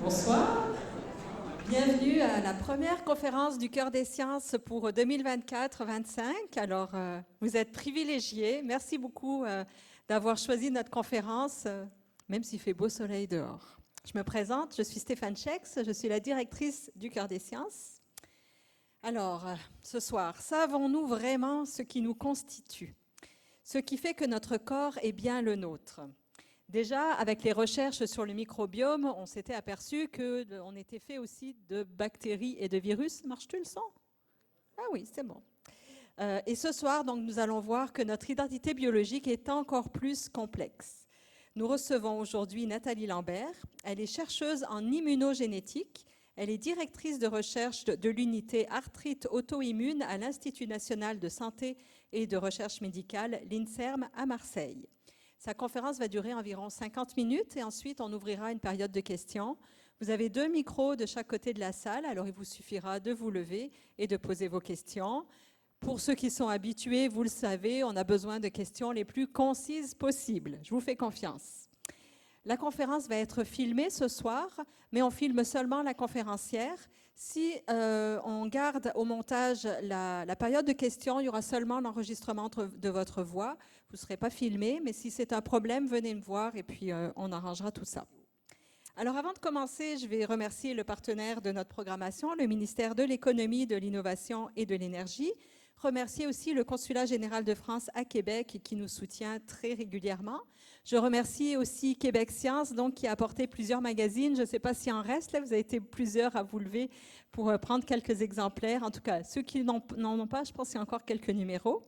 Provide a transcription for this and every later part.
Bonsoir. Bienvenue à la première conférence du Cœur des Sciences pour 2024-25. Alors, vous êtes privilégiés. Merci beaucoup d'avoir choisi notre conférence, même s'il fait beau soleil dehors. Je me présente, je suis Stéphane Schex, je suis la directrice du Cœur des Sciences. Alors, ce soir, savons-nous vraiment ce qui nous constitue? Ce qui fait que notre corps est bien le nôtre? Déjà, avec les recherches sur le microbiome, on s'était aperçu qu'on était fait aussi de bactéries et de virus. Marche-tu le son? Ah oui, c'est bon. Et ce soir, donc, nous allons voir que notre identité biologique est encore plus complexe. Nous recevons aujourd'hui Nathalie Lambert. Elle est chercheuse en immunogénétique. Elle est directrice de recherche de l'unité arthrite auto-immune à l'Institut national de santé et de recherche médicale, l'INSERM, à Marseille. Sa conférence va durer environ 50 minutes et ensuite on ouvrira une période de questions. Vous avez 2 micros de chaque côté de la salle, alors il vous suffira de vous lever et de poser vos questions. Pour ceux qui sont habitués, vous le savez, on a besoin de questions les plus concises possibles. Je vous fais confiance. La conférence va être filmée ce soir, mais on filme seulement la conférencière. Si on garde au montage la période de questions, il y aura seulement l'enregistrement de votre voix. Vous ne serez pas filmé, mais si c'est un problème, venez me voir et puis on arrangera tout ça. Alors avant de commencer, je vais remercier le partenaire de notre programmation, le ministère de l'Économie, de l'Innovation et de l'Énergie. Remercier aussi le Consulat général de France à Québec qui nous soutient très régulièrement. Je remercie aussi Québec Science, donc, qui a apporté plusieurs magazines. Je ne sais pas s'il en reste, là, vous avez été plusieurs à vous lever pour prendre quelques exemplaires. En tout cas, ceux qui n'en ont pas, je pense qu'il y a encore quelques numéros.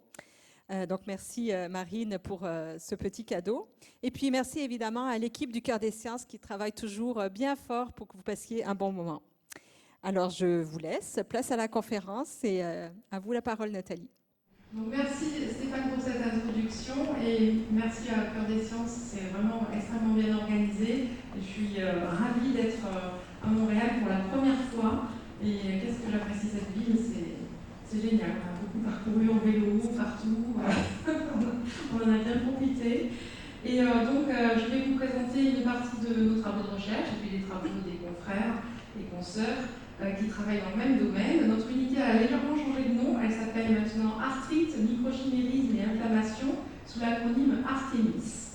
Donc merci Marine pour ce petit cadeau. Et puis merci évidemment à l'équipe du Cœur des Sciences qui travaille toujours bien fort pour que vous passiez un bon moment. Alors je vous laisse, place à la conférence et à vous la parole Nathalie. Donc merci Stéphane pour cette introduction et merci à Cœur des Sciences, c'est vraiment extrêmement bien organisé. Et je suis ravie d'être à Montréal pour la première fois et qu'est-ce que j'apprécie cette ville, c'est génial. On a beaucoup parcouru en vélo, partout, on en a bien profité. Et donc je vais vous présenter une partie de nos travaux de recherche et puis les travaux des confrères et consoeurs qui travaillent dans le même domaine. Notre unité a légèrement changé de nom, elle s'appelle maintenant Arthrite, Microchimérisme et Inflammation, sous l'acronyme Artemis.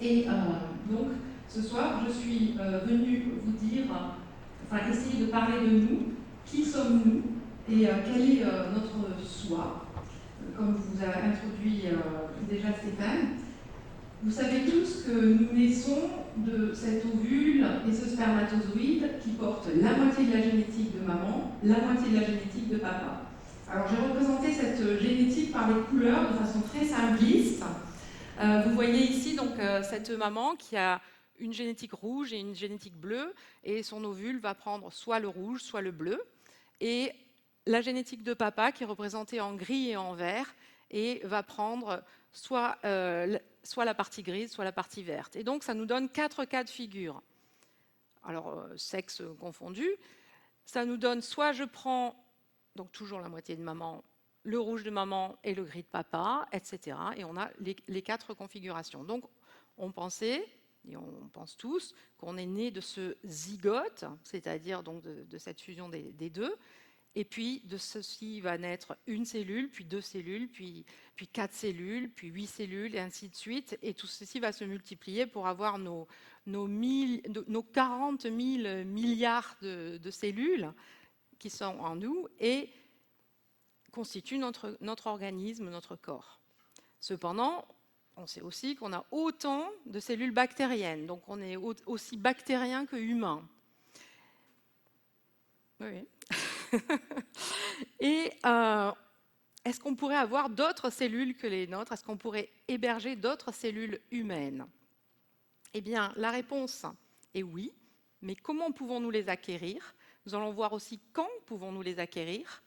Et donc, ce soir, je suis venue vous dire, essayer de parler de nous, qui sommes-nous et quel est notre soi, comme vous a introduit déjà Stéphane. Vous savez tous que nous naissons de cet ovule et ce spermatozoïde qui porte la moitié de la génétique de maman, la moitié de la génétique de papa. Alors j'ai représenté cette génétique par les couleurs de façon très simpliste. Vous voyez ici donc cette maman qui a une génétique rouge et une génétique bleue et son ovule va prendre soit le rouge, soit le bleu. Et la génétique de papa qui est représentée en gris et en vert et va prendre soit la partie grise, soit la partie verte. Et donc, ça nous donne 4 cas de figure. Alors, sexe confondu, ça nous donne soit je prends, donc toujours la moitié de maman, le rouge de maman et le gris de papa, etc. Et on a les 4 configurations. Donc, on pensait, et on pense tous, qu'on est né de ce zygote, c'est-à-dire donc de cette fusion des deux. Et puis, de ceci va naître une cellule, puis 2 cellules, puis 4 cellules, puis 8 cellules, et ainsi de suite. Et tout ceci va se multiplier pour avoir nos 40 000 milliards de cellules qui sont en nous et constituent notre organisme, notre corps. Cependant, on sait aussi qu'on a autant de cellules bactériennes. Donc, on est aussi bactérien que humain. Oui. Et est-ce qu'on pourrait avoir d'autres cellules que les nôtres? Est-ce qu'on pourrait héberger d'autres cellules humaines? Eh bien, la réponse est oui, mais comment pouvons-nous les acquérir? Nous allons voir aussi quand pouvons-nous les acquérir,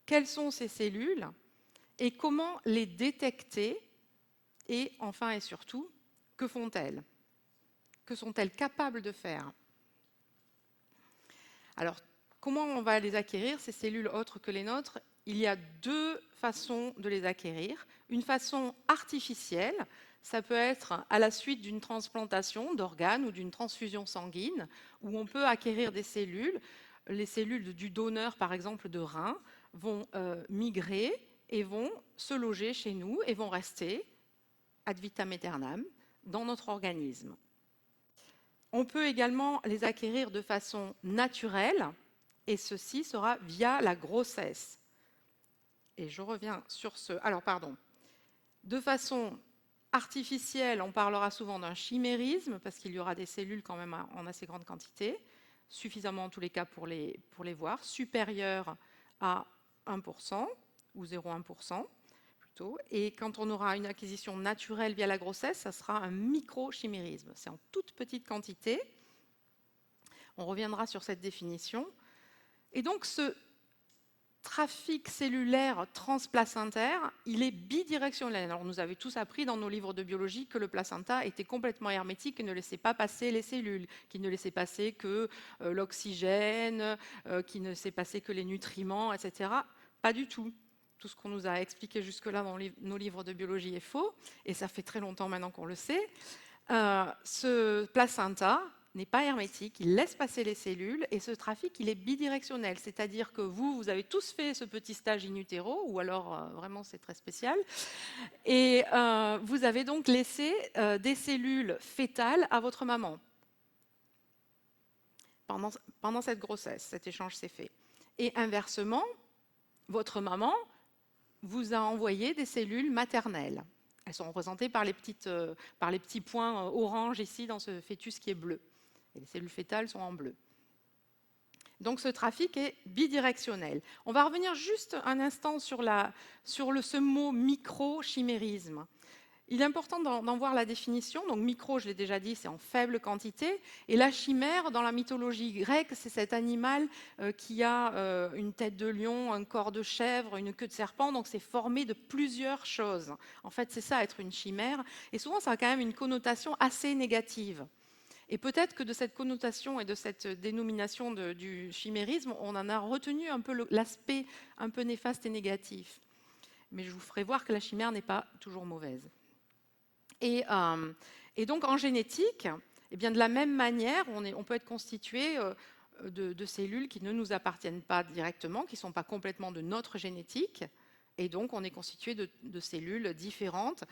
quelles sont ces cellules et comment les détecter et enfin et surtout, que font-elles? Que sont-elles capables de faire? Alors, comment on va les acquérir, ces cellules autres que les nôtres? il y a deux façons de les acquérir. Une façon artificielle, ça peut être à la suite d'une transplantation d'organes ou d'une transfusion sanguine, où on peut acquérir des cellules. Les cellules du donneur, par exemple, de rein, vont migrer et vont se loger chez nous et vont rester ad vitam aeternam dans notre organisme. On peut également les acquérir de façon naturelle, et ceci sera via la grossesse. Et je reviens sur ce... Alors, pardon. De façon artificielle, on parlera souvent d'un chimérisme, parce qu'il y aura des cellules quand même en assez grande quantité, suffisamment en tous les cas pour les voir, supérieures à 1%, ou 0,1%. Et quand on aura une acquisition naturelle via la grossesse, ça sera un microchimérisme. C'est en toute petite quantité. On reviendra sur cette définition. Et donc, ce trafic cellulaire transplacentaire, il est bidirectionnel. Alors, nous avons tous appris dans nos livres de biologie que le placenta était complètement hermétique et ne laissait pas passer les cellules, qu'il ne laissait passer que l'oxygène, qu'il ne laissait passer que les nutriments, etc. Pas du tout. Tout ce qu'on nous a expliqué jusque-là dans nos livres de biologie est faux, et ça fait très longtemps maintenant qu'on le sait. Ce placenta n'est pas hermétique, il laisse passer les cellules, et ce trafic, il est bidirectionnel, c'est-à-dire que vous avez tous fait ce petit stage in utero, ou alors vraiment c'est très spécial, et vous avez donc laissé des cellules fétales à votre maman pendant cette grossesse, cet échange s'est fait. Et inversement, votre maman vous a envoyé des cellules maternelles. Elles sont représentées par les petits points orange ici dans ce fœtus qui est bleu. Et les cellules fétales sont en bleu. Donc ce trafic est bidirectionnel. On va revenir juste un instant sur ce mot microchimérisme. Il est important d'en voir la définition. Donc micro, je l'ai déjà dit, c'est en faible quantité. Et la chimère, dans la mythologie grecque, c'est cet animal qui a une tête de lion, un corps de chèvre, une queue de serpent. Donc c'est formé de plusieurs choses. En fait, c'est ça, être une chimère. Et souvent, ça a quand même une connotation assez négative. Et peut-être que de cette connotation et de cette dénomination du chimérisme, on en a retenu un peu l'aspect un peu néfaste et négatif. Mais je vous ferai voir que la chimère n'est pas toujours mauvaise. Et donc en génétique, eh bien, de la même manière, on peut être constitué de cellules qui ne nous appartiennent pas directement, qui ne sont pas complètement de notre génétique. Et donc, on est constitué de cellules différentes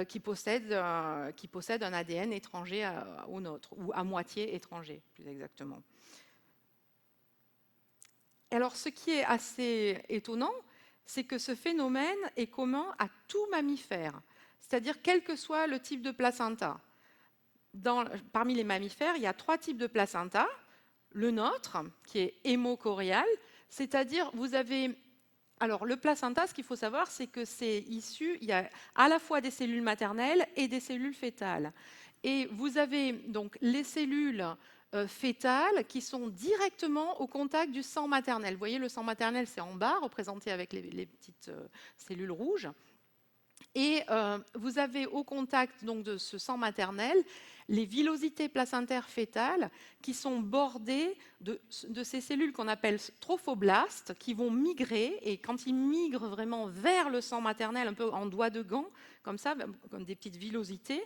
qui possèdent un ADN étranger au nôtre, ou à moitié étranger, plus exactement. Alors, ce qui est assez étonnant, c'est que ce phénomène est commun à tout mammifère, c'est-à-dire quel que soit le type de placenta. Parmi les mammifères, il y a 3 types de placenta. Le nôtre, qui est hémochorial, c'est-à-dire vous avez... Alors, le placenta, ce qu'il faut savoir, c'est que c'est issu, il y a à la fois des cellules maternelles et des cellules fétales. Et vous avez donc les cellules fétales qui sont directement au contact du sang maternel. Vous voyez, le sang maternel, c'est en bas, représenté avec les petites cellules rouges. Et vous avez au contact donc, de ce sang maternel les villosités placentaires fétales qui sont bordées de ces cellules qu'on appelle trophoblastes qui vont migrer, et quand ils migrent vraiment vers le sang maternel, un peu en doigt de gant, comme ça, comme des petites villosités,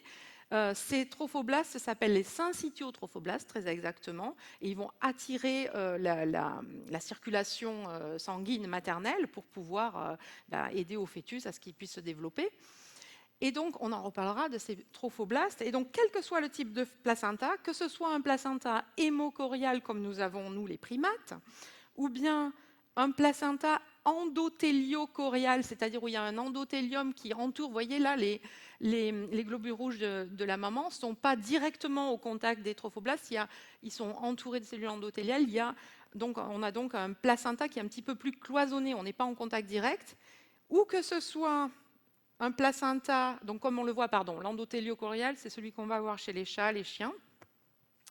ces trophoblastes s'appellent les syncytiotrophoblastes, très exactement, et ils vont attirer la circulation sanguine maternelle pour pouvoir aider au fœtus à ce qu'il puisse se développer. Et donc, on en reparlera de ces trophoblastes. Et donc, quel que soit le type de placenta, que ce soit un placenta hémochorial comme nous avons, nous, les primates, ou bien un placenta endothéliocorial, c'est-à-dire où il y a un endothélium qui entoure, vous voyez là, les globules rouges de la maman ne sont pas directement au contact des trophoblastes, ils sont entourés de cellules endothéliales. On a donc un placenta qui est un petit peu plus cloisonné, on n'est pas en contact direct, ou que ce soit un placenta, donc comme on le voit, l'endothéliocorial, c'est celui qu'on va avoir chez les chats, les chiens,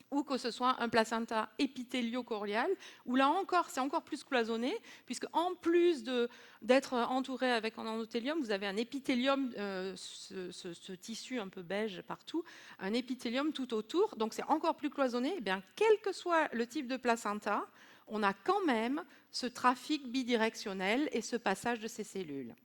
ou que ce soit un placenta épithéliocorial, où là encore, c'est encore plus cloisonné, puisque en plus d'être entouré avec un endothélium, vous avez un épithélium, ce tissu un peu beige partout, un épithélium tout autour, donc c'est encore plus cloisonné. Eh bien, quel que soit le type de placenta, on a quand même ce trafic bidirectionnel et ce passage de ces cellules.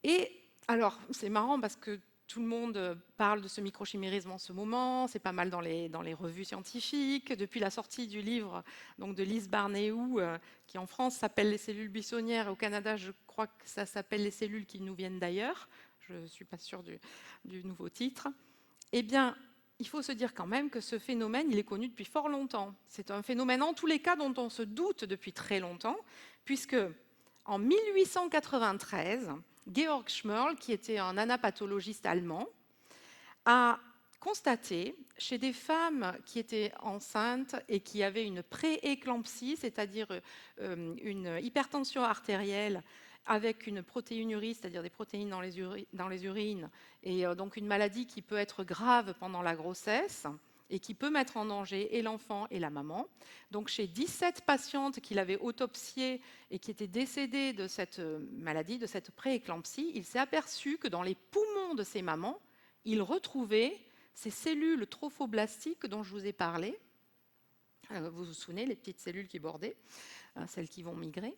Et alors, c'est marrant parce que tout le monde parle de ce microchimérisme en ce moment, c'est pas mal dans les revues scientifiques. Depuis la sortie du livre donc de Lise Barnéou, qui en France s'appelle Les cellules buissonnières, et au Canada, je crois que ça s'appelle Les cellules qui nous viennent d'ailleurs. Je ne suis pas sûre du nouveau titre. Eh bien, il faut se dire quand même que ce phénomène, il est connu depuis fort longtemps. C'est un phénomène, en tous les cas, dont on se doute depuis très longtemps, puisque en 1893, Georg Schmerl, qui était un anapathologiste allemand, a constaté chez des femmes qui étaient enceintes et qui avaient une prééclampsie, c'est-à-dire une hypertension artérielle avec une protéinurie, c'est-à-dire des protéines dans les urines, et donc une maladie qui peut être grave pendant la grossesse et qui peut mettre en danger et l'enfant et la maman. Donc chez 17 patientes qu'il avait autopsiées et qui étaient décédées de cette maladie, de cette prééclampsie, il s'est aperçu que dans les poumons de ces mamans, il retrouvait ces cellules trophoblastiques dont je vous ai parlé. Vous vous souvenez, les petites cellules qui bordaient, celles qui vont migrer.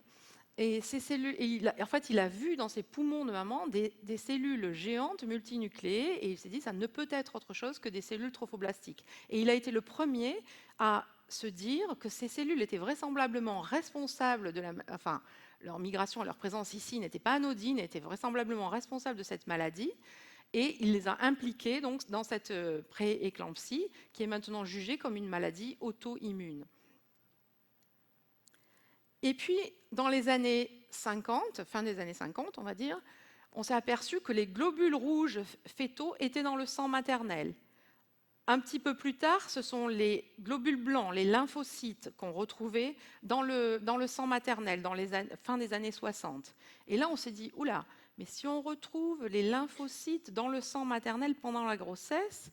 Et ces cellules, en fait, il a vu dans ses poumons de maman des cellules géantes multinucléées et il s'est dit ça ne peut être autre chose que des cellules trophoblastiques. Et il a été le premier à se dire que ces cellules étaient vraisemblablement responsables de leur migration et leur présence ici n'était pas anodine, étaient vraisemblablement responsables de cette maladie. Et il les a impliquées donc, dans cette prééclampsie qui est maintenant jugée comme une maladie auto-immune. Et puis, dans les années 50, fin des années 50, on va dire, on s'est aperçu que les globules rouges fœtaux étaient dans le sang maternel. Un petit peu plus tard, ce sont les globules blancs, les lymphocytes qu'on retrouvait dans le sang maternel, dans les fin des années 60. Et là, on s'est dit, oula, mais si on retrouve les lymphocytes dans le sang maternel pendant la grossesse,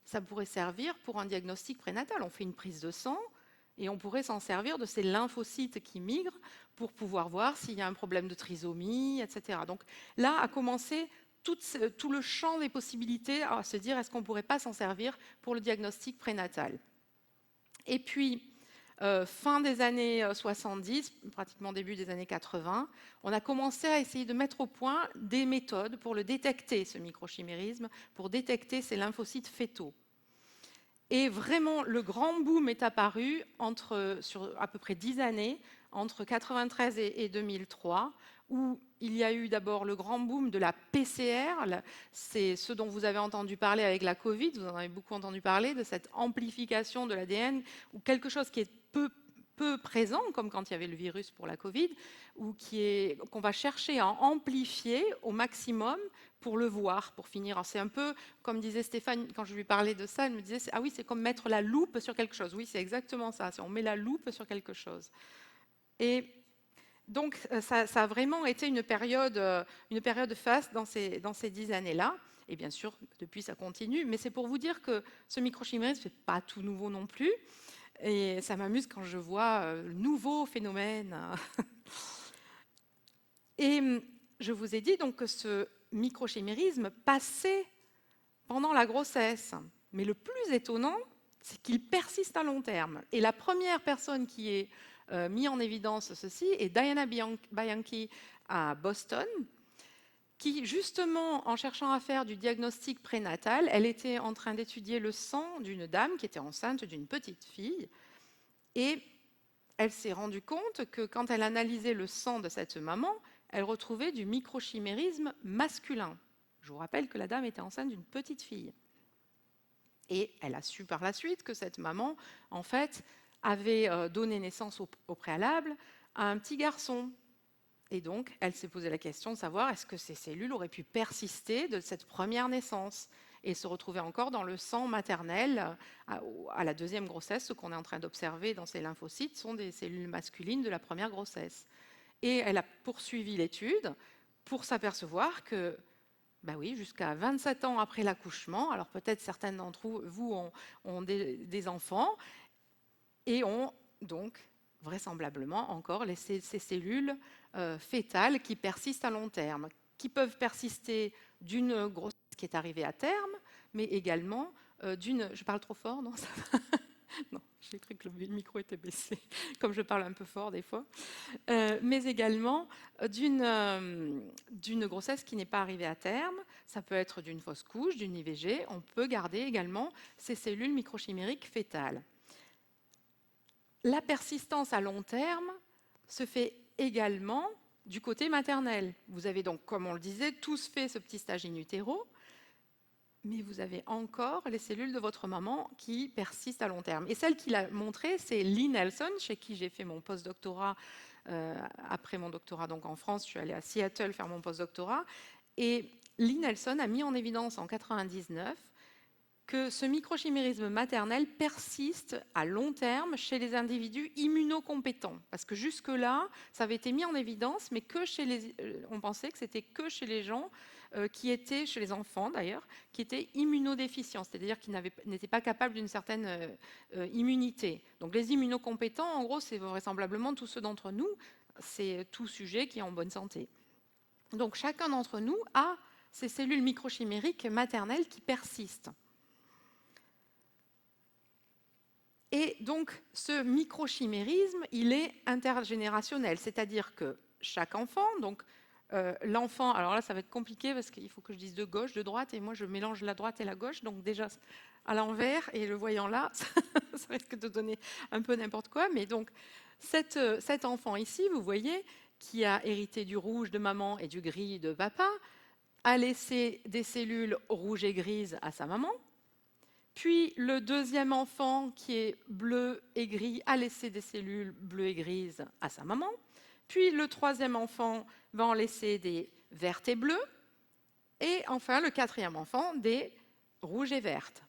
ça pourrait servir pour un diagnostic prénatal. On fait une prise de sang, et on pourrait s'en servir de ces lymphocytes qui migrent pour pouvoir voir s'il y a un problème de trisomie, etc. Donc là a commencé tout le champ des possibilités à se dire est-ce qu'on ne pourrait pas s'en servir pour le diagnostic prénatal. Et puis, fin des années 70, pratiquement début des années 80, on a commencé à essayer de mettre au point des méthodes pour le détecter, ce microchimérisme, pour détecter ces lymphocytes fœtaux. Et vraiment, le grand boom est apparu sur à peu près 10 années, entre 1993 et 2003, où il y a eu d'abord le grand boom de la PCR. C'est ce dont vous avez entendu parler avec la Covid, vous en avez beaucoup entendu parler, de cette amplification de l'ADN, ou quelque chose qui est peu présent, comme quand il y avait le virus pour la Covid, ou qu'on va chercher à amplifier au maximum pour le voir, pour finir. C'est un peu, comme disait Stéphane, quand je lui parlais de ça, elle me disait, ah oui, c'est comme mettre la loupe sur quelque chose. Oui, c'est exactement ça, on met la loupe sur quelque chose. Et donc, ça a vraiment été une période faste dans ces 10 années-là. Et bien sûr, depuis, ça continue. Mais c'est pour vous dire que ce microchimérisme, ce n'est pas tout nouveau non plus. Et ça m'amuse quand je vois nouveaux phénomènes. Et je vous ai dit donc que ce microchimérisme passait pendant la grossesse. Mais le plus étonnant, c'est qu'il persiste à long terme. Et la première personne qui est mise en évidence ceci est Diana Bianchi à Boston, qui, justement, en cherchant à faire du diagnostic prénatal, elle était en train d'étudier le sang d'une dame qui était enceinte d'une petite fille. Et elle s'est rendue compte que quand elle analysait le sang de cette maman, elle retrouvait du microchimérisme masculin. Je vous rappelle que la dame était enceinte d'une petite fille. Et elle a su par la suite que cette maman, en fait, avait donné naissance au préalable à un petit garçon. Et donc, elle s'est posé la question de savoir est-ce que ces cellules auraient pu persister de cette première naissance et se retrouver encore dans le sang maternel à la deuxième grossesse. Ce qu'on est en train d'observer dans ces lymphocytes sont des cellules masculines de la première grossesse. Et elle a poursuivi l'étude pour s'apercevoir que, ben oui, jusqu'à 27 ans après l'accouchement, alors peut-être certaines d'entre vous ont des enfants et ont donc vraisemblablement encore ces cellules fœtales qui persistent à long terme, qui peuvent persister d'une grossesse qui est arrivée à terme, mais également d'une... Je parle trop fort, non, ça va. Non, J'ai cru que le micro était baissé, comme je parle un peu fort des fois. Mais également d'une grossesse qui n'est pas arrivée à terme. Ça peut être d'une fausse couche, d'une IVG. On peut garder également ces cellules microchimériques fœtales. La persistance à long terme se fait également du côté maternel. Vous avez donc, comme on le disait, tous fait ce petit stage in utero, mais vous avez encore les cellules de votre maman qui persistent à long terme. Et celle qui l'a montrée, c'est Lee Nelson, chez qui j'ai fait mon post-doctorat. Après mon doctorat donc en France, je suis allée à Seattle faire mon post-doctorat. Et Lee Nelson a mis en évidence en 1999 que ce microchimérisme maternel persiste à long terme chez les individus immunocompétents. Parce que jusque-là, ça avait été mis en évidence, mais que on pensait que c'était que chez les gens qui étaient, chez les enfants d'ailleurs, qui étaient immunodéficients, c'est-à-dire qui n'étaient pas capables d'une certaine immunité. Donc les immunocompétents, en gros, c'est vraisemblablement tous ceux d'entre nous, c'est tout sujet qui est en bonne santé. Donc chacun d'entre nous a ces cellules microchimériques maternelles qui persistent. Et donc, ce microchimérisme, il est intergénérationnel, c'est-à-dire que chaque enfant, donc l'enfant, alors là ça va être compliqué parce qu'il faut que je dise de gauche, de droite, et moi je mélange la droite et la gauche, donc déjà à l'envers, et le voyant là, ça risque de donner un peu n'importe quoi, mais donc cet enfant ici, vous voyez, qui a hérité du rouge de maman et du gris de papa, a laissé des cellules rouges et grises à sa maman. Puis le deuxième enfant, qui est bleu et gris, a laissé des cellules bleues et grises à sa maman. Puis le troisième enfant va en laisser des vertes et bleues. Et enfin, le quatrième enfant, des rouges et vertes.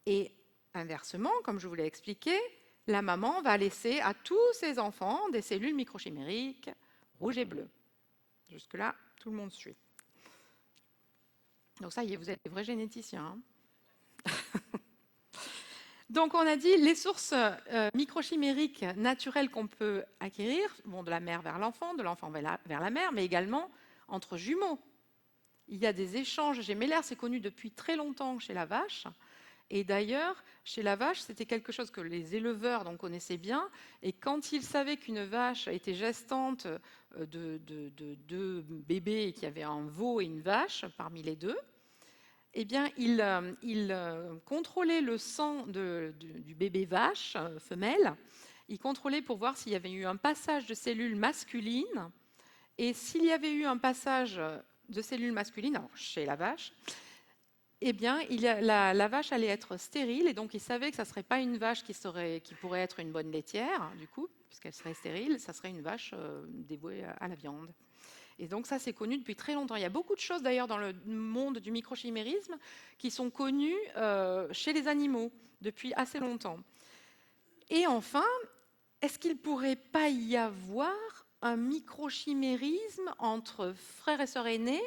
Et inversement, comme je vous l'ai expliqué, la maman va laisser à tous ses enfants des cellules microchimériques rouges et bleues. Jusque-là, tout le monde suit. Donc ça y est, vous êtes des vrais généticiens, hein. Donc on a dit les sources microchimériques naturelles qu'on peut acquérir vont de la mère vers l'enfant, de l'enfant vers la mère, mais également entre jumeaux. Il y a des échanges gémellaires, c'est connu depuis très longtemps chez la vache. Et d'ailleurs, chez la vache, c'était quelque chose que les éleveurs donc, connaissaient bien. Et quand ils savaient qu'une vache était gestante de deux bébés et qu'il y avait un veau et une vache parmi les deux, eh bien, il contrôlait le sang du bébé vache femelle. Il contrôlait pour voir s'il y avait eu un passage de cellules masculines. Et s'il y avait eu un passage de cellules masculines, alors chez la vache, eh bien, la vache allait être stérile. Et donc, il savait que ça ne serait pas une vache qui pourrait être une bonne laitière, du coup, puisqu'elle serait stérile. Ça serait une vache dévouée à la viande. Et donc ça, c'est connu depuis très longtemps. Il y a beaucoup de choses d'ailleurs dans le monde du microchimérisme qui sont connues chez les animaux depuis assez longtemps. Et enfin, est-ce qu'il ne pourrait pas y avoir un microchimérisme entre frères et sœurs aînés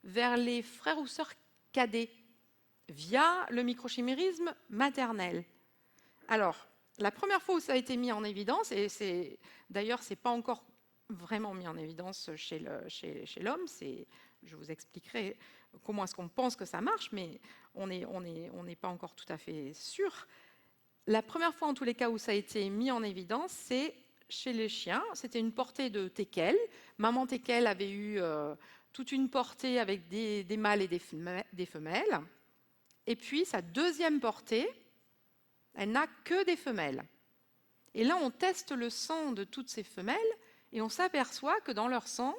vers les frères ou sœurs cadets via le microchimérisme maternel? Alors, la première fois où ça a été mis en évidence, et d'ailleurs, ce n'est pas encore vraiment mis en évidence chez l'homme. Je vous expliquerai comment est-ce qu'on pense que ça marche, mais on n'est pas encore tout à fait sûr. La première fois, en tous les cas, où ça a été mis en évidence, c'est chez les chiens. C'était une portée de teckel. Maman teckel avait eu toute une portée avec des mâles et des femelles. Et puis, sa deuxième portée, elle n'a que des femelles. Et là, on teste le sang de toutes ces femelles et on s'aperçoit que dans leur sang,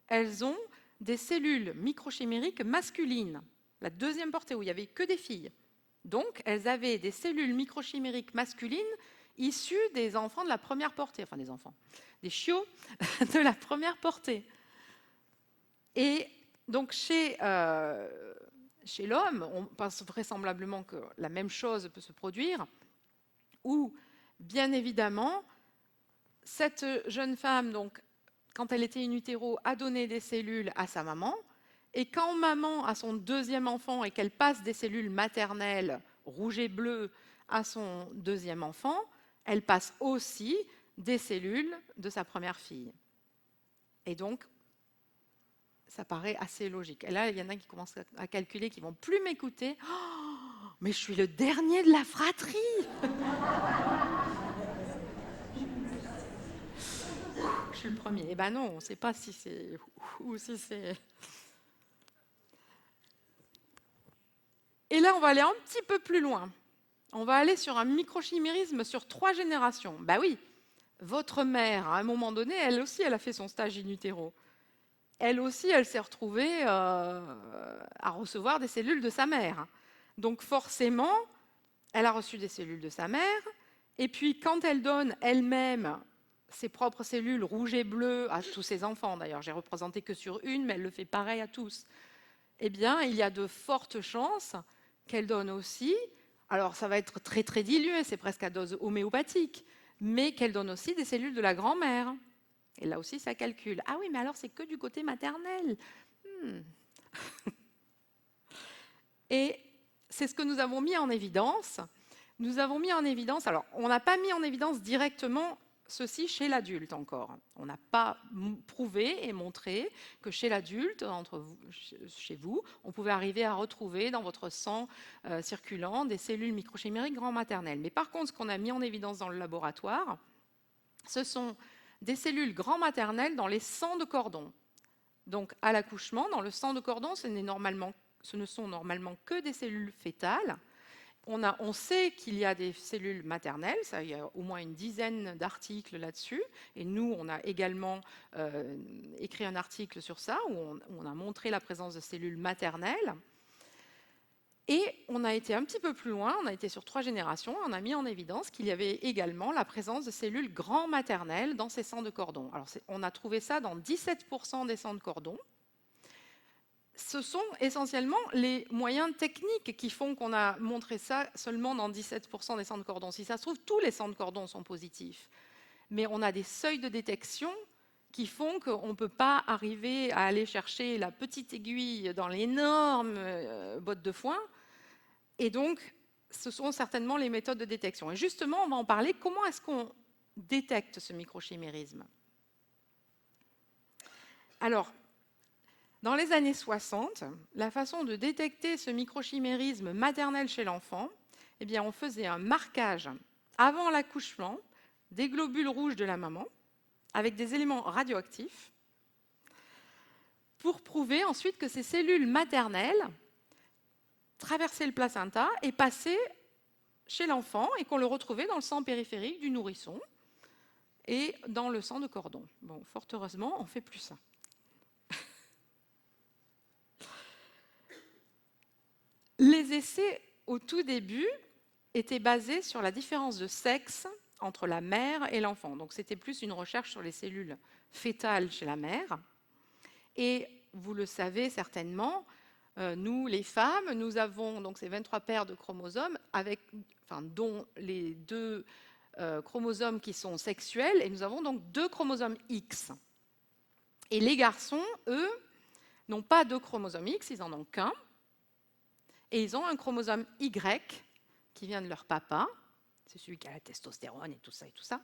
elles ont des cellules microchimériques masculines. La deuxième portée où il n'y avait que des filles. Donc, elles avaient des cellules microchimériques masculines issues des enfants de la première portée, enfin des chiots de la première portée. Et donc, chez l'homme, on pense vraisemblablement que la même chose peut se produire, où, bien évidemment, cette jeune femme, donc, quand elle était in utero, a donné des cellules à sa maman, et quand maman a son deuxième enfant et qu'elle passe des cellules maternelles rouges et bleues à son deuxième enfant, elle passe aussi des cellules de sa première fille. Et donc, ça paraît assez logique. Et là, il y en a qui commencent à calculer, qui ne vont plus m'écouter. Oh, Mais je suis le dernier de la fratrie. Je suis le premier. Eh ben non, on ne sait pas si c'est ou si c'est. Et là, on va aller un petit peu plus loin. On va aller sur un microchimérisme sur 3 générations. Bah oui, votre mère, à un moment donné, elle aussi, elle a fait son stage in utero. Elle aussi, elle s'est retrouvée à recevoir des cellules de sa mère. Donc forcément, elle a reçu des cellules de sa mère. Et puis, quand elle donne elle-même ses propres cellules rouges et bleues à tous ses enfants, d'ailleurs, j'ai représenté que sur une, mais elle le fait pareil à tous, eh bien, il y a de fortes chances qu'elle donne aussi, alors ça va être très très dilué, c'est presque à dose homéopathique, mais qu'elle donne aussi des cellules de la grand-mère. Et là aussi, ça calcule. Ah oui, mais alors c'est que du côté maternel. Et c'est ce que nous avons mis en évidence. Nous avons mis en évidence, alors on n'a pas mis en évidence directement ceci chez l'adulte encore. On n'a pas prouvé et montré que chez l'adulte, chez vous, on pouvait arriver à retrouver dans votre sang circulant des cellules microchimériques grand maternelles. Mais par contre, ce qu'on a mis en évidence dans le laboratoire, ce sont des cellules grand maternelles dans les sangs de cordon. Donc à l'accouchement, dans le sang de cordon, ce ne sont normalement que des cellules fétales. On sait qu'il y a des cellules maternelles, ça, il y a au moins une dizaine d'articles là-dessus, et nous, on a également écrit un article sur ça, où on a montré la présence de cellules maternelles, et on a été un petit peu plus loin, on a été sur 3 générations, on a mis en évidence qu'il y avait également la présence de cellules grand maternelles dans ces sangs de cordon. Alors, on a trouvé ça dans 17% des sangs de cordon. Ce sont essentiellement les moyens techniques qui font qu'on a montré ça seulement dans 17% des sangs de cordon. Si ça se trouve, tous les sangs de cordon sont positifs. Mais on a des seuils de détection qui font qu'on ne peut pas arriver à aller chercher la petite aiguille dans l'énorme botte de foin. Et donc, ce sont certainement les méthodes de détection. Et justement, on va en parler. Comment est-ce qu'on détecte ce microchimérisme ? Alors, dans les années 60, la façon de détecter ce microchimérisme maternel chez l'enfant, eh bien, on faisait un marquage avant l'accouchement des globules rouges de la maman avec des éléments radioactifs pour prouver ensuite que ces cellules maternelles traversaient le placenta et passaient chez l'enfant et qu'on le retrouvait dans le sang périphérique du nourrisson et dans le sang de cordon. Bon, fort heureusement, on ne fait plus ça. Les essais, au tout début, étaient basés sur la différence de sexe entre la mère et l'enfant. Donc, c'était plus une recherche sur les cellules fétales chez la mère. Et vous le savez certainement, nous, les femmes, nous avons donc ces 23 paires de chromosomes, dont les 2 chromosomes qui sont sexuels, et nous avons donc 2 chromosomes X. Et les garçons, eux, n'ont pas 2 chromosomes X, ils n'en ont qu'un. Et ils ont un chromosome Y qui vient de leur papa. C'est celui qui a la testostérone et tout ça et tout ça.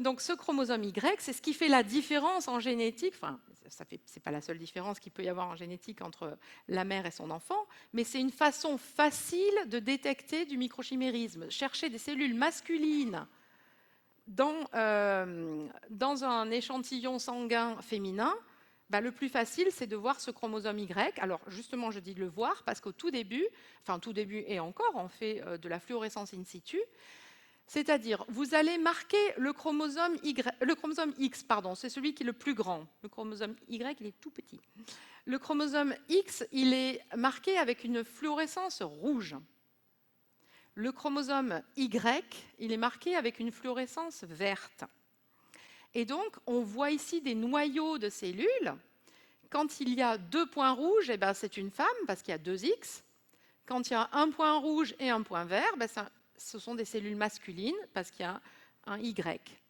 Donc ce chromosome Y, c'est ce qui fait la différence en génétique. Enfin, c'est pas la seule différence qu'il peut y avoir en génétique entre la mère et son enfant, mais c'est une façon facile de détecter du microchimérisme. Chercher des cellules masculines dans un échantillon sanguin féminin, le plus facile, c'est de voir ce chromosome Y. Alors, justement, je dis de le voir parce qu'au tout début et encore, on fait de la fluorescence in situ. C'est-à-dire, vous allez marquer le chromosome X, c'est celui qui est le plus grand. Le chromosome Y, il est tout petit. Le chromosome X, il est marqué avec une fluorescence rouge. Le chromosome Y, il est marqué avec une fluorescence verte. Et donc, on voit ici des noyaux de cellules. Quand il y a 2 points rouges, c'est une femme parce qu'il y a 2 X. Quand il y a un point rouge et un point vert, ce sont des cellules masculines parce qu'il y a un Y.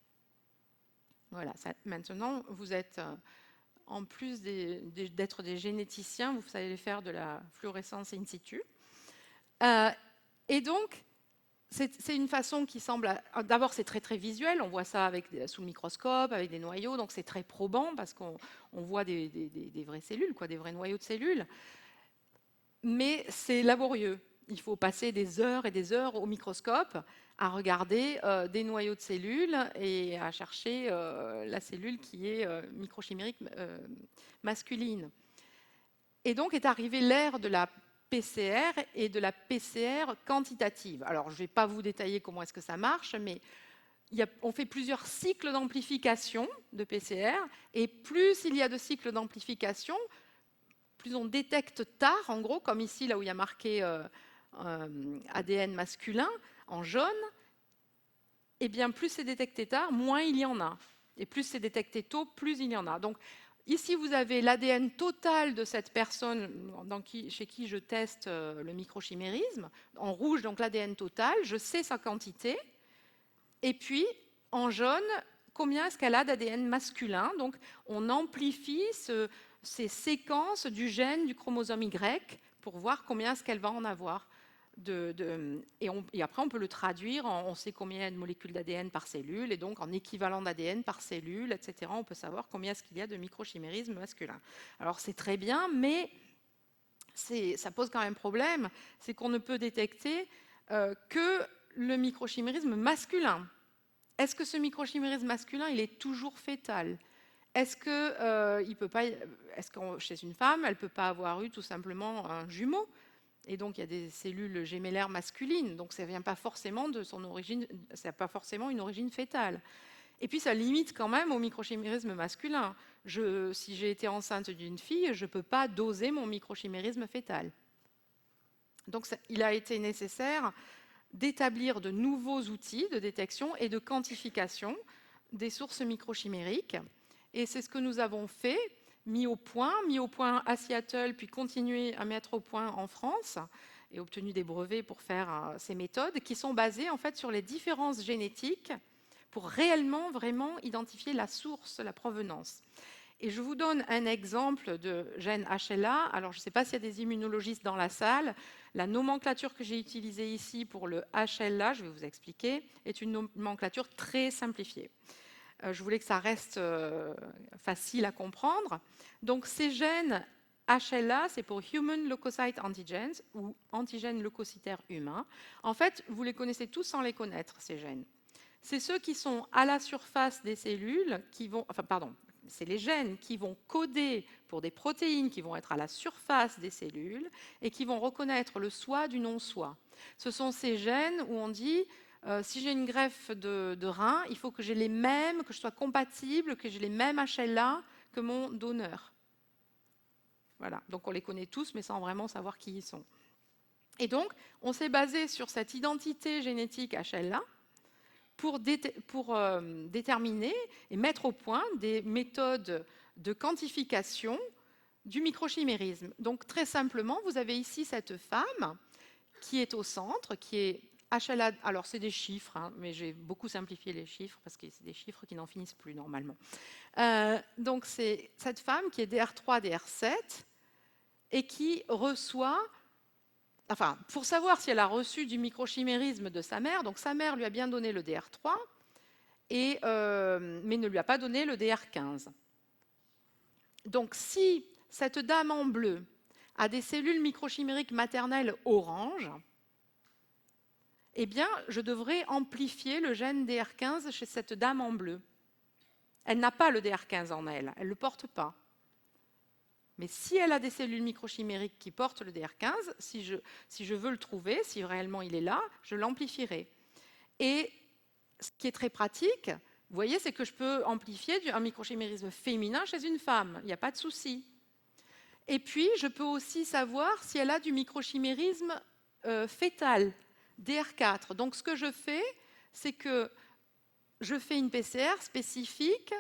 Voilà, maintenant, vous êtes, en plus d'être des généticiens, vous savez faire de la fluorescence in situ. Et donc, c'est une façon qui semble... D'abord, c'est très, très visuel. On voit ça sous le microscope, avec des noyaux. Donc, c'est très probant parce qu'on voit des vraies cellules, des vrais noyaux de cellules. mais c'est laborieux. Il faut passer des heures et des heures au microscope à regarder des noyaux de cellules et à chercher la cellule qui est microchimérique masculine. Et donc est arrivée l'ère de la PCR et de la PCR quantitative. Alors, je ne vais pas vous détailler comment est-ce que ça marche, mais on fait plusieurs cycles d'amplification de PCR, et plus il y a de cycles d'amplification, plus on détecte tard, en gros, comme ici, là où il y a marqué ADN masculin en jaune, et bien plus c'est détecté tard, moins il y en a. Et plus c'est détecté tôt, plus il y en a. Donc ici, vous avez l'ADN total de cette personne chez qui je teste le microchimérisme. En rouge, donc l'ADN total, je sais sa quantité. Et puis, en jaune, combien est-ce qu'elle a d'ADN masculin? Donc, on amplifie ces séquences du gène du chromosome Y pour voir combien est-ce qu'elle va en avoir. Et après, on peut le traduire, on sait combien il y a de molécules d'ADN par cellule, et donc en équivalent d'ADN par cellule, etc., on peut savoir combien est-ce qu'il y a de microchimérisme masculin. Alors, c'est très bien, mais ça pose quand même problème, c'est qu'on ne peut détecter que le microchimérisme masculin. Est-ce que ce microchimérisme masculin, il est toujours fœtal? Est-ce que chez une femme, elle ne peut pas avoir eu tout simplement un jumeau? Et donc, il y a des cellules gémellaires masculines, donc ça ne vient pas forcément de son origine, ça n'a pas forcément une origine fœtale. Et puis, ça limite quand même au microchimérisme masculin. Si j'ai été enceinte d'une fille, je ne peux pas doser mon microchimérisme fœtal. Donc, il a été nécessaire d'établir de nouveaux outils de détection et de quantification des sources microchimériques. Et c'est ce que nous avons fait, mis au point à Seattle, puis continué à mettre au point en France, et obtenu des brevets pour faire ces méthodes, qui sont basées en fait sur les différences génétiques pour réellement, vraiment identifier la source, la provenance. Et je vous donne un exemple de gène HLA. Alors, je ne sais pas s'il y a des immunologistes dans la salle. La nomenclature que j'ai utilisée ici pour le HLA, je vais vous expliquer, est une nomenclature très simplifiée. Je voulais que ça reste facile à comprendre. Donc, ces gènes HLA, c'est pour Human Leukocyte Antigens, ou antigènes leucocytaires humains. En fait, vous les connaissez tous sans les connaître, ces gènes. C'est ceux qui sont à la surface des cellules, c'est les gènes qui vont coder pour des protéines qui vont être à la surface des cellules et qui vont reconnaître le soi du non-soi. Ce sont ces gènes où on dit, si j'ai une greffe de rein, il faut que j'ai les mêmes, que je sois compatible, que j'ai les mêmes HLA que mon donneur. Voilà, donc on les connaît tous, mais sans vraiment savoir qui ils sont. Et donc, on s'est basé sur cette identité génétique HLA pour déterminer et mettre au point des méthodes de quantification du microchimérisme. Donc très simplement, vous avez ici cette femme qui est au centre, qui est HLA. Alors c'est des chiffres, hein, mais j'ai beaucoup simplifié les chiffres parce que c'est des chiffres qui n'en finissent plus normalement. Donc c'est cette femme qui est DR3, DR7 et qui reçoit... Enfin, pour savoir si elle a reçu du microchimérisme de sa mère, donc sa mère lui a bien donné le DR3, mais ne lui a pas donné le DR15. Donc si cette dame en bleu a des cellules microchimériques maternelles orange, eh bien, je devrais amplifier le gène DR15 chez cette dame en bleu. Elle n'a pas le DR15 en elle, elle ne le porte pas. Mais si elle a des cellules microchimériques qui portent le DR15, si je veux le trouver, si réellement il est là, je l'amplifierai. Et ce qui est très pratique, vous voyez, c'est que je peux amplifier un microchimérisme féminin chez une femme, il n'y a pas de souci. Et puis, je peux aussi savoir si elle a du microchimérisme fœtal, DR4. Donc, ce que je fais, c'est que je fais une PCR spécifique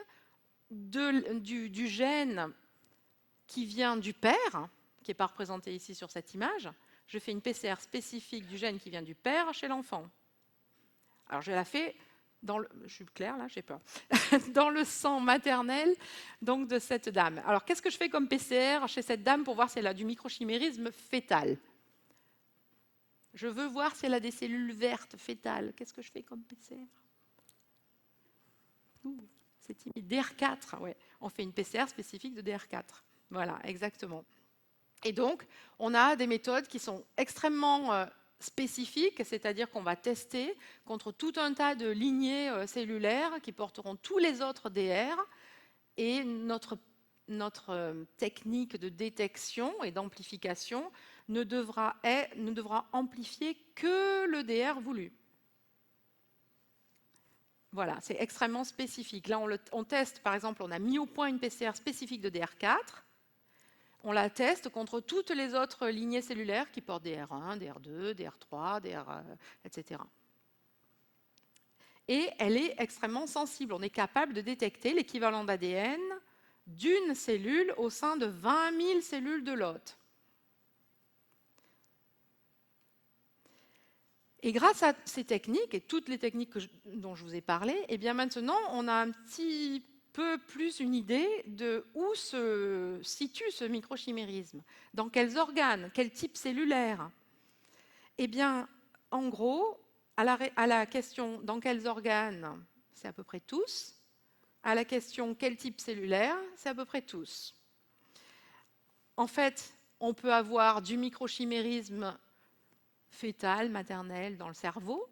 du gène qui vient du père, qui n'est pas représenté ici sur cette image. Je fais une PCR spécifique du gène qui vient du père chez l'enfant. Alors, je la fais je suis claire là, j'ai peur. Dans le sang maternel donc, de cette dame. Alors, qu'est-ce que je fais comme PCR chez cette dame pour voir si elle a du microchimérisme fœtal? Je veux voir si elle a des cellules vertes fœtales. Qu'est-ce que je fais comme PCR? C'est timide. DR4, ouais. On fait une PCR spécifique de DR4. Voilà, exactement. Et donc, on a des méthodes qui sont extrêmement spécifiques, c'est-à-dire qu'on va tester contre tout un tas de lignées cellulaires qui porteront tous les autres DR, et notre technique de détection et d'amplification ne devra amplifier que le DR voulu. Voilà, c'est extrêmement spécifique. Là, on teste, par exemple, on a mis au point une PCR spécifique de DR4. On la teste contre toutes les autres lignées cellulaires qui portent DR1, DR2, DR3, DR, etc. Et elle est extrêmement sensible. On est capable de détecter l'équivalent d'ADN d'une cellule au sein de 20 000 cellules de l'hôte. Et grâce à ces techniques, et toutes les techniques dont je vous ai parlé, eh bien maintenant, on a un petit peu plus une idée de où se situe ce microchimérisme, dans quels organes, quel type cellulaire. Eh bien, en gros, à la question dans quels organes, c'est à peu près tous. À la question quel type cellulaire, c'est à peu près tous. En fait, on peut avoir du microchimérisme fœtal, maternel dans le cerveau.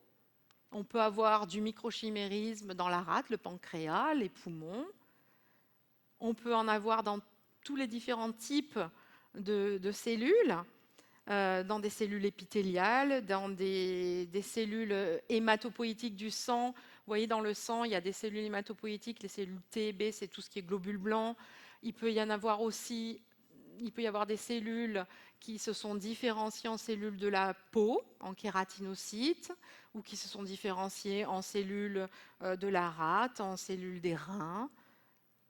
On peut avoir du microchimérisme dans la rate, le pancréas, les poumons. On peut en avoir dans tous les différents types de cellules, dans des cellules épithéliales, dans des cellules hématopoïétiques du sang. Vous voyez, dans le sang, il y a des cellules hématopoïétiques, les cellules T, B, c'est tout ce qui est globules blancs. Il peut y avoir des cellules qui se sont différenciées en cellules de la peau, en kératinocytes, ou qui se sont différenciées en cellules de la rate, en cellules des reins,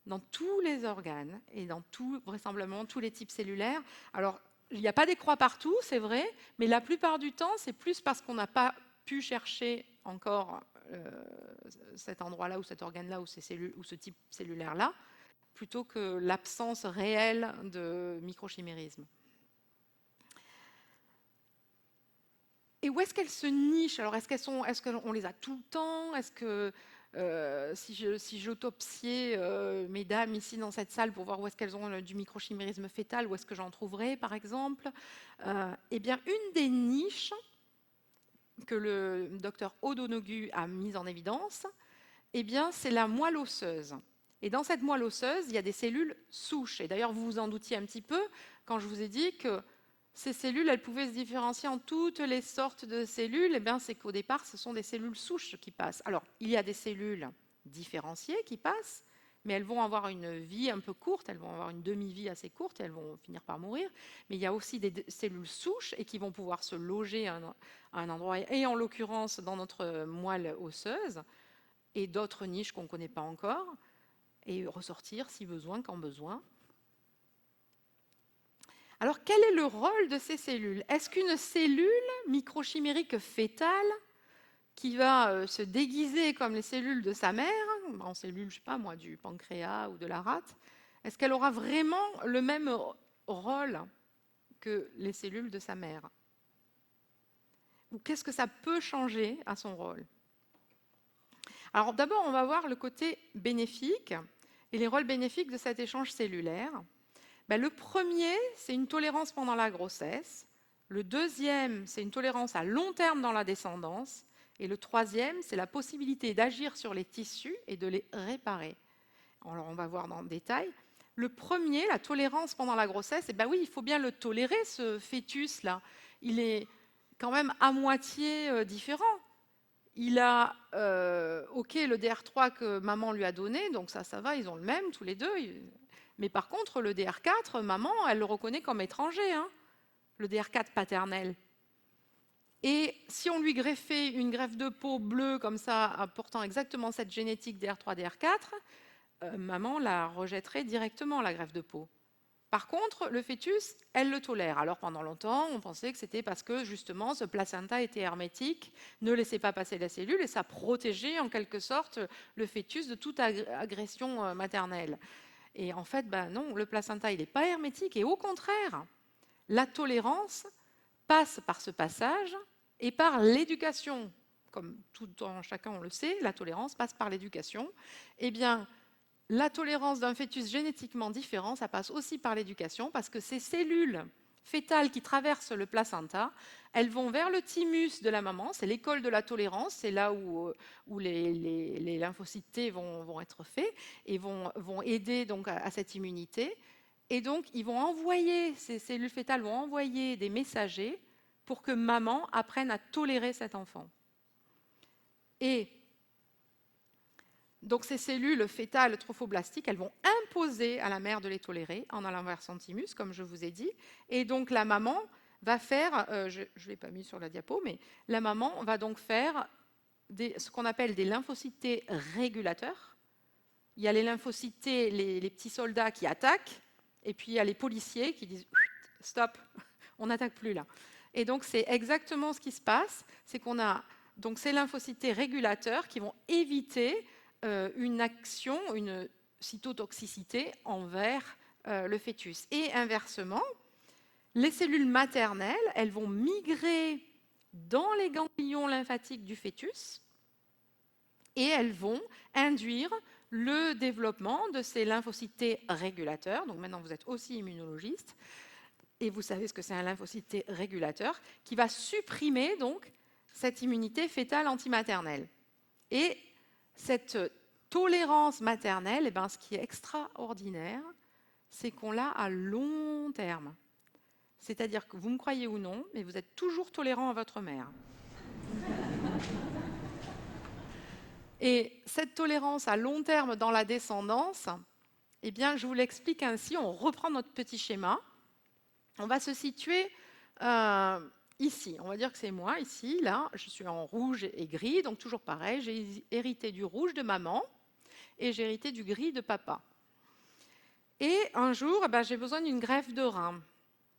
dans tous les organes et dans vraisemblablement tous les types cellulaires. Alors, il n'y a pas des croix partout, c'est vrai, mais la plupart du temps, c'est plus parce qu'on n'a pas pu chercher encore cet endroit-là ou cet organe-là ou ce type cellulaire-là, plutôt que l'absence réelle de microchimérisme. Et où est-ce qu'elles se nichent? Alors, est-ce qu'on les a tout le temps? Est-ce que si j'autopsiais mesdames ici dans cette salle pour voir où est-ce qu'elles ont du microchimérisme fœtal, où est-ce que j'en trouverais, par exemple? Eh bien, une des niches que le docteur Odonoghue a mise en évidence, eh bien, c'est la moelle osseuse. Et dans cette moelle osseuse, il y a des cellules souches. Et d'ailleurs, vous vous en doutiez un petit peu quand je vous ai dit que ces cellules, elles pouvaient se différencier en toutes les sortes de cellules. Eh bien, c'est qu'au départ, ce sont des cellules souches qui passent. Alors, il y a des cellules différenciées qui passent, mais elles vont avoir une vie un peu courte, elles vont avoir une demi-vie assez courte et elles vont finir par mourir. Mais il y a aussi des cellules souches et qui vont pouvoir se loger à un endroit, et en l'occurrence dans notre moelle osseuse, et d'autres niches qu'on ne connaît pas encore, et ressortir si besoin, quand besoin. Alors, quel est le rôle de ces cellules? Est-ce qu'une cellule microchimérique fœtale qui va se déguiser comme les cellules de sa mère, en cellules, je sais pas moi, du pancréas ou de la rate, est-ce qu'elle aura vraiment le même rôle que les cellules de sa mère? Ou qu'est-ce que ça peut changer à son rôle? Alors d'abord, on va voir le côté bénéfique et les rôles bénéfiques de cet échange cellulaire. Le premier, c'est une tolérance pendant la grossesse. Le deuxième, c'est une tolérance à long terme dans la descendance. Et le troisième, c'est la possibilité d'agir sur les tissus et de les réparer. Alors on va voir dans le détail. Le premier, la tolérance pendant la grossesse, oui, il faut bien le tolérer, ce fœtus-là. Il est quand même à moitié différent. Il a, le DR3 que maman lui a donné, donc ça va, ils ont le même tous les deux. Mais par contre, le DR4, maman, elle le reconnaît comme étranger, hein, le DR4 paternel. Et si on lui greffait une greffe de peau bleue comme ça, apportant exactement cette génétique DR3, DR4, maman la rejetterait directement, la greffe de peau. Par contre, le fœtus, elle le tolère. Alors pendant longtemps, on pensait que c'était parce que justement ce placenta était hermétique, ne laissait pas passer la cellule et ça protégeait en quelque sorte le fœtus de toute agression maternelle. Et en fait, non, le placenta, il n'est pas hermétique et au contraire, la tolérance passe par ce passage et par l'éducation. Comme tout en chacun, on le sait, la tolérance passe par l'éducation. Eh bien, la tolérance d'un fœtus génétiquement différent, ça passe aussi par l'éducation parce que ces cellules fétales qui traversent le placenta, elles vont vers le thymus de la maman, c'est l'école de la tolérance, c'est là où les lymphocytes T vont être faits et vont aider donc à cette immunité. Et donc, ces cellules fétales vont envoyer des messagers pour que maman apprenne à tolérer cet enfant. Et donc, ces cellules fétales trophoblastiques, elles vont imposer à la mère de les tolérer en allant vers son thymus, comme je vous ai dit. Et donc, la maman va faire, je ne l'ai pas mis sur la diapo, mais la maman va donc faire ce qu'on appelle des lymphocytes T régulateurs. Il y a les lymphocytes T, les petits soldats qui attaquent, et puis il y a les policiers qui disent « stop, on n'attaque plus là ». Et donc, c'est exactement ce qui se passe, c'est qu'on a donc ces lymphocytes T régulateurs qui vont éviter une action, une cytotoxicité envers le fœtus. Et inversement, les cellules maternelles, elles vont migrer dans les ganglions lymphatiques du fœtus et elles vont induire le développement de ces lymphocytes T régulateurs. Donc maintenant, vous êtes aussi immunologiste et vous savez ce que c'est un lymphocyte T régulateur qui va supprimer donc cette immunité fétale antimaternelle. Et cette tolérance maternelle, eh ben, ce qui est extraordinaire, c'est qu'on l'a à long terme. C'est-à-dire que vous me croyez ou non, mais vous êtes toujours tolérant à votre mère. Et cette tolérance à long terme dans la descendance, eh bien, je vous l'explique ainsi. On reprend notre petit schéma. On va se situer ici. On va dire que c'est moi, ici, là. Je suis en rouge et gris, donc toujours pareil. J'ai hérité du rouge de maman et j'ai hérité du gris de papa. Et un jour, j'ai besoin d'une greffe de rein.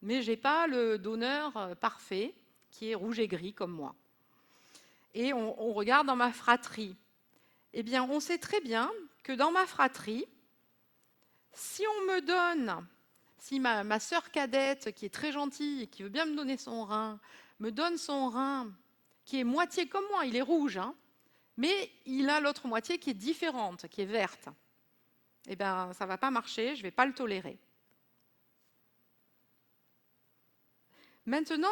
Mais je n'ai pas le donneur parfait, qui est rouge et gris comme moi. Et on regarde dans ma fratrie. Eh bien, on sait très bien que dans ma fratrie, si ma sœur cadette, qui est très gentille et qui veut bien me donner son rein, me donne son rein, qui est moitié comme moi, il est rouge, hein, mais il a l'autre moitié qui est différente, qui est verte, eh bien, ça ne va pas marcher, je ne vais pas le tolérer. Maintenant,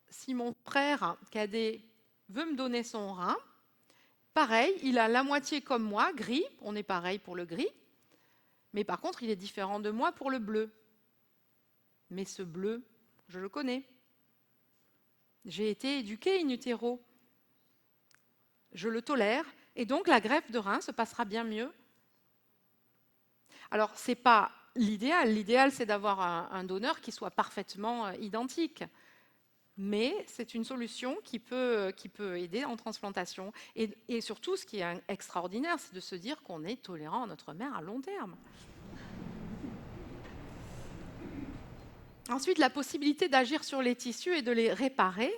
si mon frère cadet veut me donner son rein, pareil, il a la moitié comme moi, gris, on est pareil pour le gris, mais par contre, il est différent de moi pour le bleu. Mais ce bleu, je le connais. J'ai été éduquée in utero. Je le tolère, et donc la greffe de rein se passera bien mieux. Alors, ce n'est pas l'idéal. L'idéal, c'est d'avoir un donneur qui soit parfaitement identique. Mais c'est une solution qui peut aider en transplantation. Et surtout, ce qui est extraordinaire, c'est de se dire qu'on est tolérant à notre mère à long terme. Ensuite, la possibilité d'agir sur les tissus et de les réparer.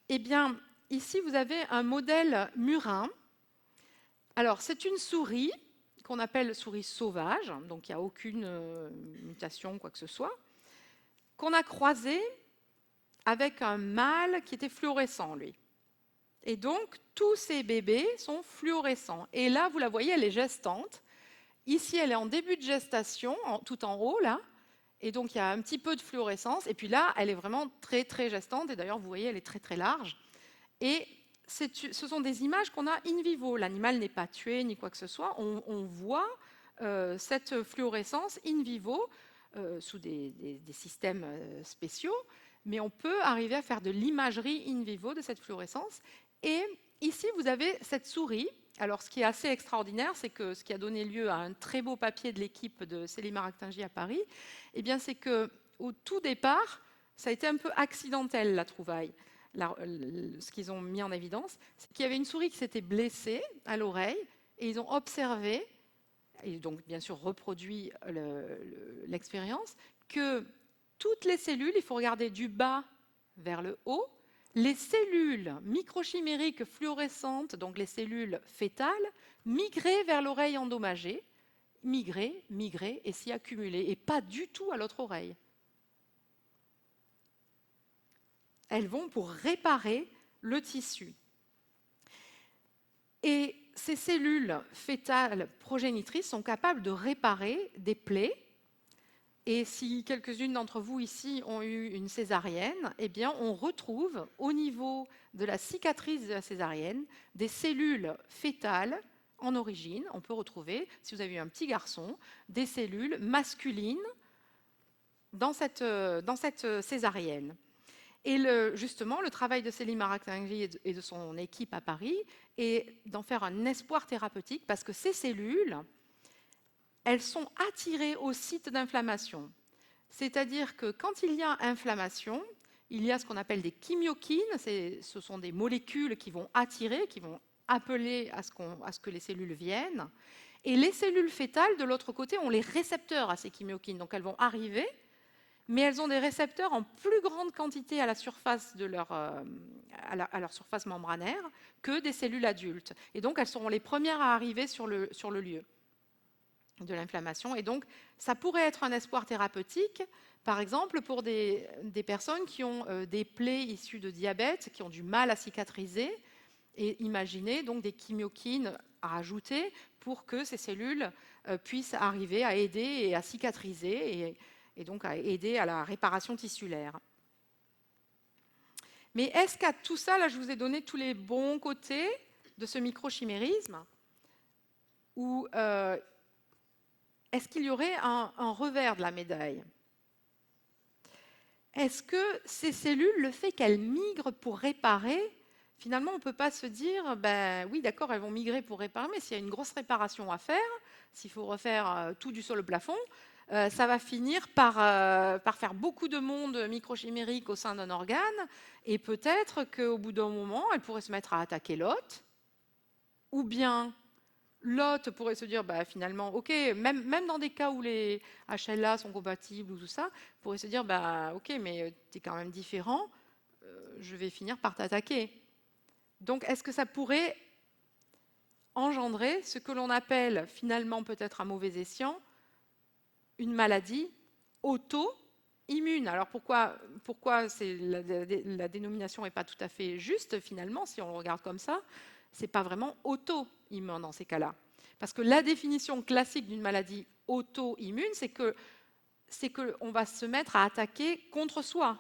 Eh bien, ici, vous avez un modèle murin. Alors, c'est une souris qu'on appelle souris sauvage, donc il n'y a aucune mutation, quoi que ce soit, qu'on a croisée avec un mâle qui était fluorescent, lui. Et donc, tous ces bébés sont fluorescents. Et là, vous la voyez, elle est gestante. Ici, elle est en début de gestation, tout en haut, là. Et donc, il y a un petit peu de fluorescence. Et puis là, elle est vraiment très, très gestante. Et d'ailleurs, vous voyez, elle est très, très large. Et ce sont des images qu'on a in vivo. L'animal n'est pas tué, ni quoi que ce soit. On voit cette fluorescence in vivo sous des systèmes spéciaux. Mais on peut arriver à faire de l'imagerie in vivo de cette fluorescence. Et ici, vous avez cette souris. Alors, ce qui est assez extraordinaire, c'est que ce qui a donné lieu à un très beau papier de l'équipe de Célimar Actingy à Paris, eh bien, c'est qu'au tout départ, ça a été un peu accidentel, la trouvaille. Ce qu'ils ont mis en évidence, c'est qu'il y avait une souris qui s'était blessée à l'oreille, et ils ont observé, et donc bien sûr reproduit l'expérience, que toutes les cellules, il faut regarder du bas vers le haut, les cellules microchimériques fluorescentes, donc les cellules fétales, migraient vers l'oreille endommagée, migraient et s'y accumulaient, et pas du tout à l'autre oreille. Elles vont pour réparer le tissu. Et ces cellules fétales progénitrices sont capables de réparer des plaies. Et si quelques-unes d'entre vous ici ont eu une césarienne, eh bien, on retrouve au niveau de la cicatrice de la césarienne des cellules fétales en origine. On peut retrouver, si vous avez eu un petit garçon, des cellules masculines dans cette césarienne. Et justement, le travail de Céline Maracangi et de son équipe à Paris est d'en faire un espoir thérapeutique parce que ces cellules, elles sont attirées au site d'inflammation. C'est-à-dire que quand il y a inflammation, il y a ce qu'on appelle des chymokines, ce sont des molécules qui vont attirer, qui vont appeler à ce que les cellules viennent. Et les cellules fétales, de l'autre côté, ont les récepteurs à ces chymokines. Donc elles vont arriver, mais elles ont des récepteurs en plus grande quantité à la surface de à leur surface membranaire que des cellules adultes. Et donc elles seront les premières à arriver sur le lieu de l'inflammation. Et donc, ça pourrait être un espoir thérapeutique, par exemple, pour des personnes qui ont des plaies issues de diabète, qui ont du mal à cicatriser, et imaginez donc des chymokines à ajouter pour que ces cellules puissent arriver à aider et à cicatriser, et donc à aider à la réparation tissulaire. Mais est-ce qu'à tout ça, là, je vous ai donné tous les bons côtés de ce microchimérisme, ou est-ce qu'il y aurait un revers de la médaille? Est-ce que ces cellules, le fait qu'elles migrent pour réparer, finalement, on ne peut pas se dire, ben oui, d'accord, elles vont migrer pour réparer, mais s'il y a une grosse réparation à faire, s'il faut refaire tout du sol au plafond, ça va finir par faire beaucoup de monde microchimérique au sein d'un organe, et peut-être qu'au bout d'un moment, elles pourraient se mettre à attaquer l'hôte, ou bien l'hôte pourrait se dire, bah, finalement, ok, même dans des cas où les HLA sont compatibles ou tout ça, pourrait se dire, bah, ok, mais tu es quand même différent, je vais finir par t'attaquer. Donc, est-ce que ça pourrait engendrer ce que l'on appelle finalement peut-être à mauvais escient une maladie auto-immune? Alors pourquoi la dénomination n'est pas tout à fait juste finalement, si on le regarde comme ça? Ce n'est pas vraiment auto-immune dans ces cas-là. Parce que la définition classique d'une maladie auto-immune, c'est qu'on va se mettre à attaquer contre soi.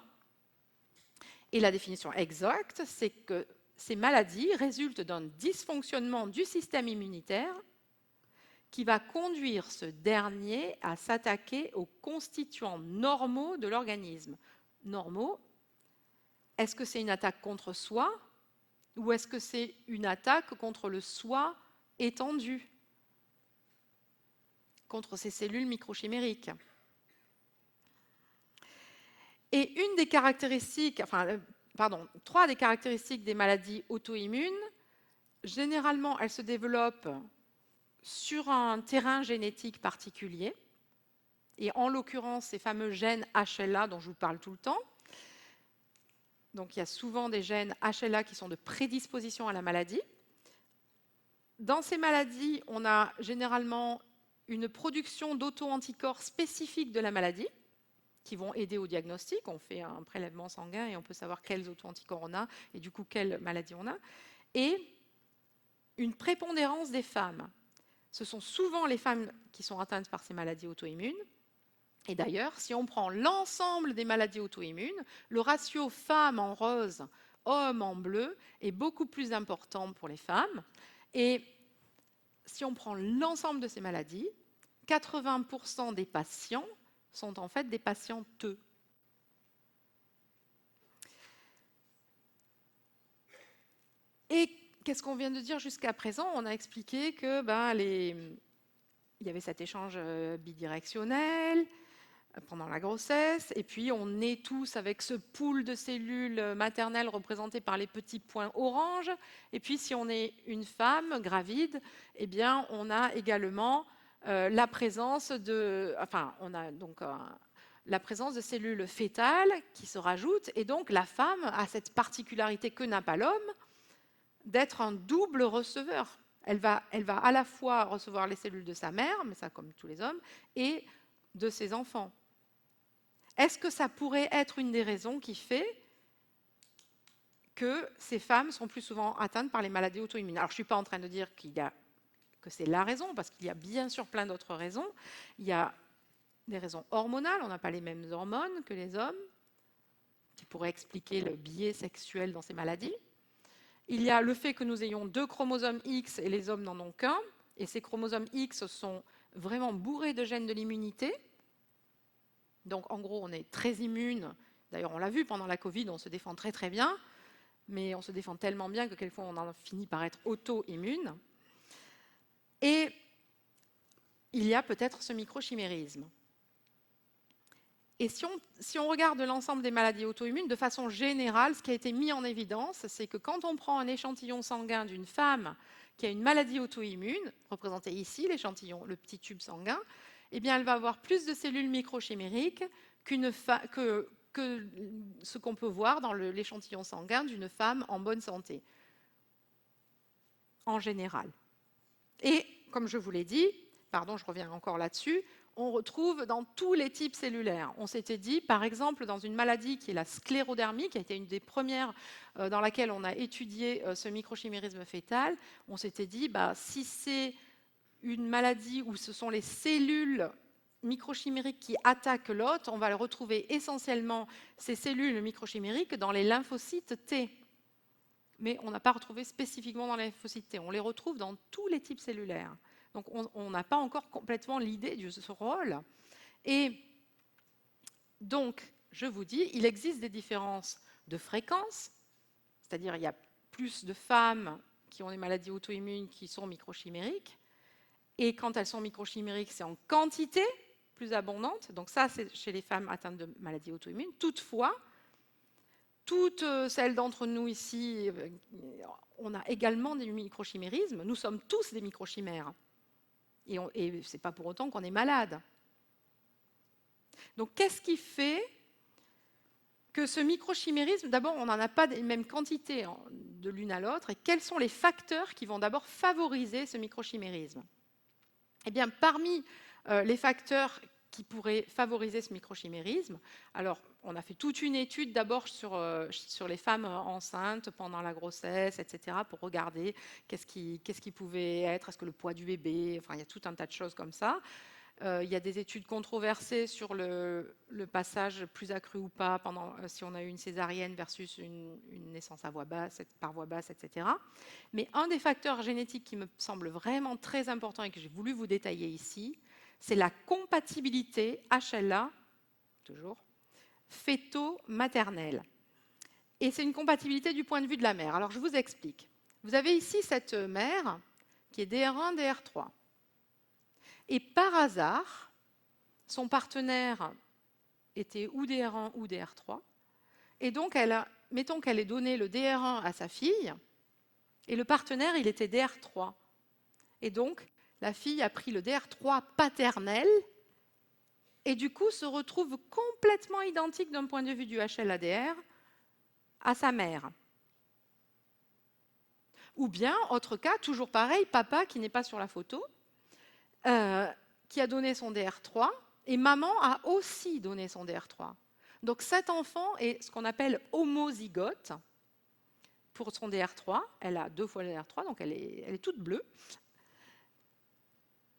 Et la définition exacte, c'est que ces maladies résultent d'un dysfonctionnement du système immunitaire qui va conduire ce dernier à s'attaquer aux constituants normaux de l'organisme. Normaux, est-ce que c'est une attaque contre soi ou est-ce que c'est une attaque contre le soi étendu, contre ces cellules microchimériques? Et trois des caractéristiques des maladies auto-immunes, généralement, elles se développent sur un terrain génétique particulier, et en l'occurrence, ces fameux gènes HLA dont je vous parle tout le temps. Donc, il y a souvent des gènes HLA qui sont de prédisposition à la maladie. Dans ces maladies, on a généralement une production d'auto-anticorps spécifiques de la maladie qui vont aider au diagnostic. On fait un prélèvement sanguin et on peut savoir quels auto-anticorps on a et du coup quelle maladie on a. Et une prépondérance des femmes. Ce sont souvent les femmes qui sont atteintes par ces maladies auto-immunes. Et d'ailleurs, si on prend l'ensemble des maladies auto-immunes, le ratio femmes en rose, hommes en bleu est beaucoup plus important pour les femmes. Et si on prend l'ensemble de ces maladies, 80% des patients sont en fait des patientes. Et qu'est-ce qu'on vient de dire jusqu'à présent? On a expliqué que il y avait cet échange bidirectionnel pendant la grossesse, et puis on est tous avec ce pool de cellules maternelles représentées par les petits points orange, et puis si on est une femme gravide, eh bien on a également la présence de cellules fétales qui se rajoutent, et donc la femme a cette particularité que n'a pas l'homme d'être un double receveur. Elle va à la fois recevoir les cellules de sa mère, mais ça comme tous les hommes, et de ses enfants. Est-ce que ça pourrait être une des raisons qui fait que ces femmes sont plus souvent atteintes par les maladies auto-immunes? Alors, je ne suis pas en train de dire que c'est la raison, parce qu'il y a bien sûr plein d'autres raisons. Il y a des raisons hormonales, on n'a pas les mêmes hormones que les hommes, qui pourraient expliquer le biais sexuel dans ces maladies. Il y a le fait que nous ayons 2 chromosomes X et les hommes n'en ont qu'un, et ces chromosomes X sont vraiment bourrés de gènes de l'immunité. Donc en gros, on est très immune. D'ailleurs, on l'a vu pendant la Covid, on se défend très très bien, mais on se défend tellement bien que quelquefois on en finit par être auto-immune. Et il y a peut-être ce microchimérisme. Et si on regarde l'ensemble des maladies auto-immunes, de façon générale, ce qui a été mis en évidence, c'est que quand on prend un échantillon sanguin d'une femme qui a une maladie auto-immune, représenté ici, l'échantillon, le petit tube sanguin, eh bien, elle va avoir plus de cellules microchimériques que ce qu'on peut voir dans l'échantillon sanguin d'une femme en bonne santé, en général. Et, comme je vous l'ai dit, pardon, je reviens encore là-dessus, on retrouve dans tous les types cellulaires. On s'était dit, par exemple, dans une maladie qui est la sclérodermie, qui a été une des premières dans laquelle on a étudié ce microchimérisme fœtal, on s'était dit, si c'est une maladie où ce sont les cellules microchimériques qui attaquent l'hôte, on va retrouver essentiellement ces cellules microchimériques dans les lymphocytes T. Mais on n'a pas retrouvé spécifiquement dans les lymphocytes T. On les retrouve dans tous les types cellulaires. Donc on n'a pas encore complètement l'idée de ce rôle. Et donc, je vous dis, il existe des différences de fréquence, c'est-à-dire il y a plus de femmes qui ont des maladies auto-immunes qui sont microchimériques, et quand elles sont microchimériques, c'est en quantité plus abondante. Donc ça, c'est chez les femmes atteintes de maladies auto-immunes. Toutefois, toutes celles d'entre nous ici, on a également des microchimérismes. Nous sommes tous des microchimères. Et ce n'est pas pour autant qu'on est malade. Donc, qu'est-ce qui fait que ce microchimérisme, d'abord, on n'en a pas les mêmes quantités de l'une à l'autre, et quels sont les facteurs qui vont d'abord favoriser ce microchimérisme? Eh bien, parmi les facteurs qui pourraient favoriser ce microchimérisme, alors, on a fait toute une étude d'abord sur les femmes enceintes pendant la grossesse, etc., pour regarder qu'est-ce qui pouvait être, est-ce que le poids du bébé, enfin, il y a tout un tas de choses comme ça. Il y a des études controversées sur le passage plus accru ou pas si on a eu une césarienne versus une naissance par voie basse, etc. Mais un des facteurs génétiques qui me semble vraiment très important et que j'ai voulu vous détailler ici, c'est la compatibilité HLA, toujours, fœto-maternelle. Et c'est une compatibilité du point de vue de la mère. Alors je vous explique. Vous avez ici cette mère qui est DR1, DR3. Et par hasard, son partenaire était ou DR1 ou DR3. Et donc, mettons qu'elle ait donné le DR1 à sa fille, et le partenaire, il était DR3. Et donc, la fille a pris le DR3 paternel, et du coup se retrouve complètement identique d'un point de vue du HLA-DR à sa mère. Ou bien, autre cas, toujours pareil, papa qui n'est pas sur la photo, qui a donné son DR3, et maman a aussi donné son DR3. Donc cet enfant est ce qu'on appelle homozygote pour son DR3, elle a 2 fois le DR3, donc elle est toute bleue.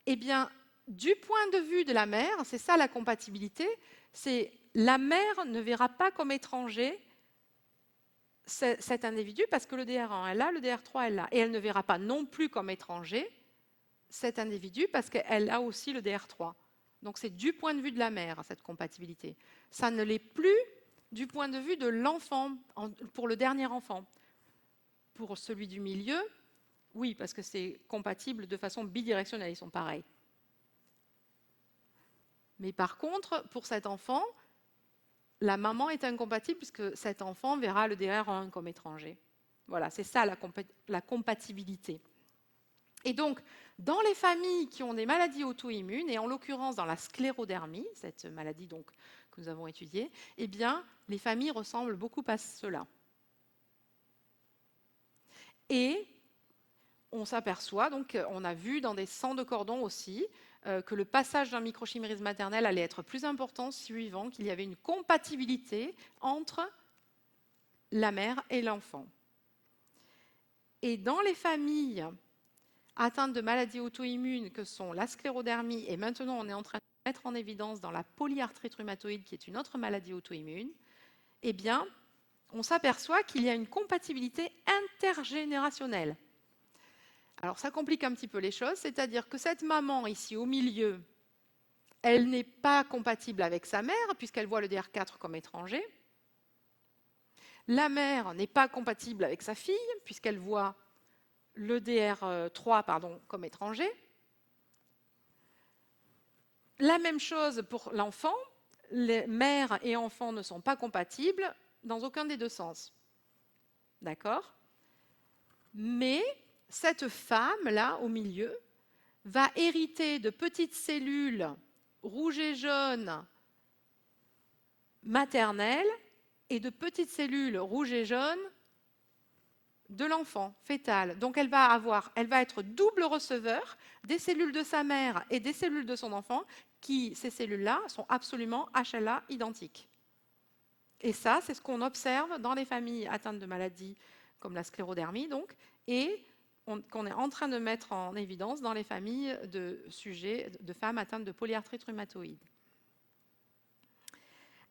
Eh bien, du point de vue de la mère, c'est ça la compatibilité, c'est la mère ne verra pas comme étranger cet individu parce que le DR1 elle l'a, le DR3 elle l'a, et elle ne verra pas non plus comme étranger cet individu parce qu'elle a aussi le DR3. Donc c'est du point de vue de la mère, cette compatibilité. Ça ne l'est plus du point de vue de l'enfant, pour le dernier enfant. Pour celui du milieu, oui, parce que c'est compatible de façon bidirectionnelle, ils sont pareils. Mais par contre, pour cet enfant, la maman est incompatible puisque cet enfant verra le DR1 comme étranger. Voilà, c'est ça la compatibilité. Et donc, dans les familles qui ont des maladies auto-immunes, et en l'occurrence dans la sclérodermie, cette maladie donc, que nous avons étudiée, eh bien, les familles ressemblent beaucoup à cela. Et on s'aperçoit, donc on a vu dans des sangs de cordon aussi, que le passage d'un microchimérisme maternel allait être plus important suivant qu'il y avait une compatibilité entre la mère et l'enfant. Et dans les familles atteintes de maladies auto-immunes que sont la sclérodermie, et maintenant on est en train de mettre en évidence dans la polyarthrite rhumatoïde, qui est une autre maladie auto-immune, eh bien, on s'aperçoit qu'il y a une compatibilité intergénérationnelle. Alors, ça complique un petit peu les choses, c'est-à-dire que cette maman ici au milieu, elle n'est pas compatible avec sa mère, puisqu'elle voit le DR4 comme étranger. La mère n'est pas compatible avec sa fille, puisqu'elle voit le DR3 comme étranger. La même chose pour l'enfant, les mères et enfants ne sont pas compatibles dans aucun des deux sens. D'accord ? Mais cette femme-là, au milieu, va hériter de petites cellules rouges et jaunes maternelles et de petites cellules rouges et jaunes de l'enfant fœtal. Donc elle va être double receveur des cellules de sa mère et des cellules de son enfant, ces cellules-là sont absolument HLA identiques. Et ça, c'est ce qu'on observe dans les familles atteintes de maladies comme la sclérodermie, donc, et qu'on est en train de mettre en évidence dans les familles de femmes atteintes de polyarthrite rhumatoïde.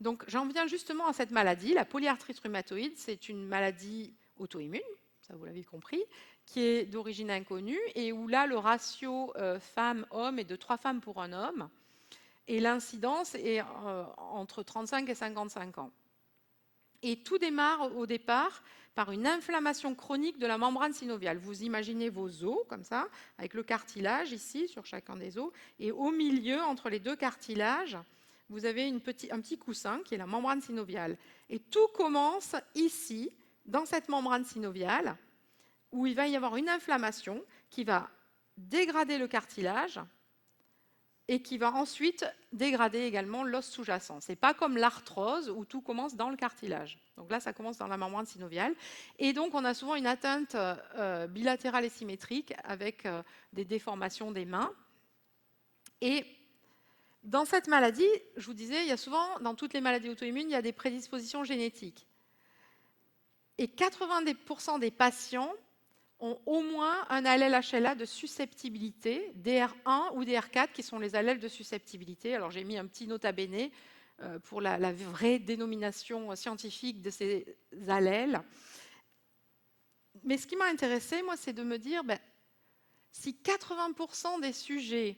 Donc j'en viens justement à cette maladie. La polyarthrite rhumatoïde, c'est une maladie auto-immune, ça vous l'avez compris, qui est d'origine inconnue et où là, le ratio femmes-hommes est de 3 femmes pour un homme et l'incidence est entre 35 et 55 ans. Et tout démarre au départ par une inflammation chronique de la membrane synoviale. Vous imaginez vos os, comme ça, avec le cartilage ici, sur chacun des os, et au milieu, entre les deux cartilages, vous avez un petit coussin qui est la membrane synoviale. Et tout commence ici, dans cette membrane synoviale, où il va y avoir une inflammation qui va dégrader le cartilage et qui va ensuite dégrader également l'os sous-jacent. Ce n'est pas comme l'arthrose où tout commence dans le cartilage. Donc là, ça commence dans la membrane synoviale. Et donc, on a souvent une atteinte bilatérale et symétrique avec des déformations des mains. Et dans cette maladie, je vous disais, il y a souvent, dans toutes les maladies auto-immunes, il y a des prédispositions génétiques. Et 90% des patients ont au moins un allèle HLA de susceptibilité, DR1 ou DR4, qui sont les allèles de susceptibilité. Alors j'ai mis un petit nota bene pour la vraie dénomination scientifique de ces allèles. Mais ce qui m'a intéressé, moi, c'est de me dire, si 80% des sujets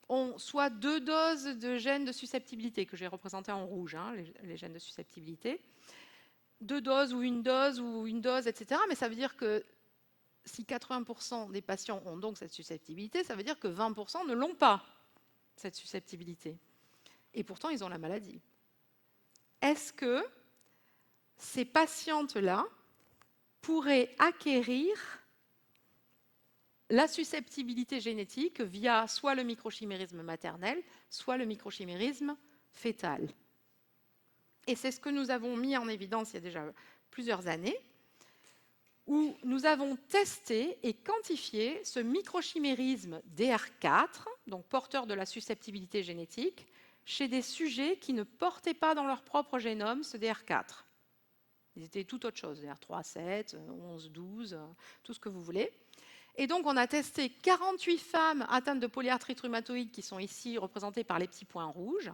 ont soit 2 doses de gènes de susceptibilité, que j'ai représenté en rouge, hein, les gènes de susceptibilité, 2 doses ou une dose, etc. Mais ça veut dire que si 80% des patients ont donc cette susceptibilité, ça veut dire que 20% ne l'ont pas, cette susceptibilité. Et pourtant, ils ont la maladie. Est-ce que ces patientes-là pourraient acquérir la susceptibilité génétique via soit le microchimérisme maternel, soit le microchimérisme fœtal? Et c'est ce que nous avons mis en évidence il y a déjà plusieurs années, où nous avons testé et quantifié ce microchimérisme DR4, donc porteur de la susceptibilité génétique, chez des sujets qui ne portaient pas dans leur propre génome ce DR4. Ils étaient tout autre chose, DR3, 7, 11, 12, tout ce que vous voulez. Et donc on a testé 48 femmes atteintes de polyarthrite rhumatoïde qui sont ici représentées par les petits points rouges,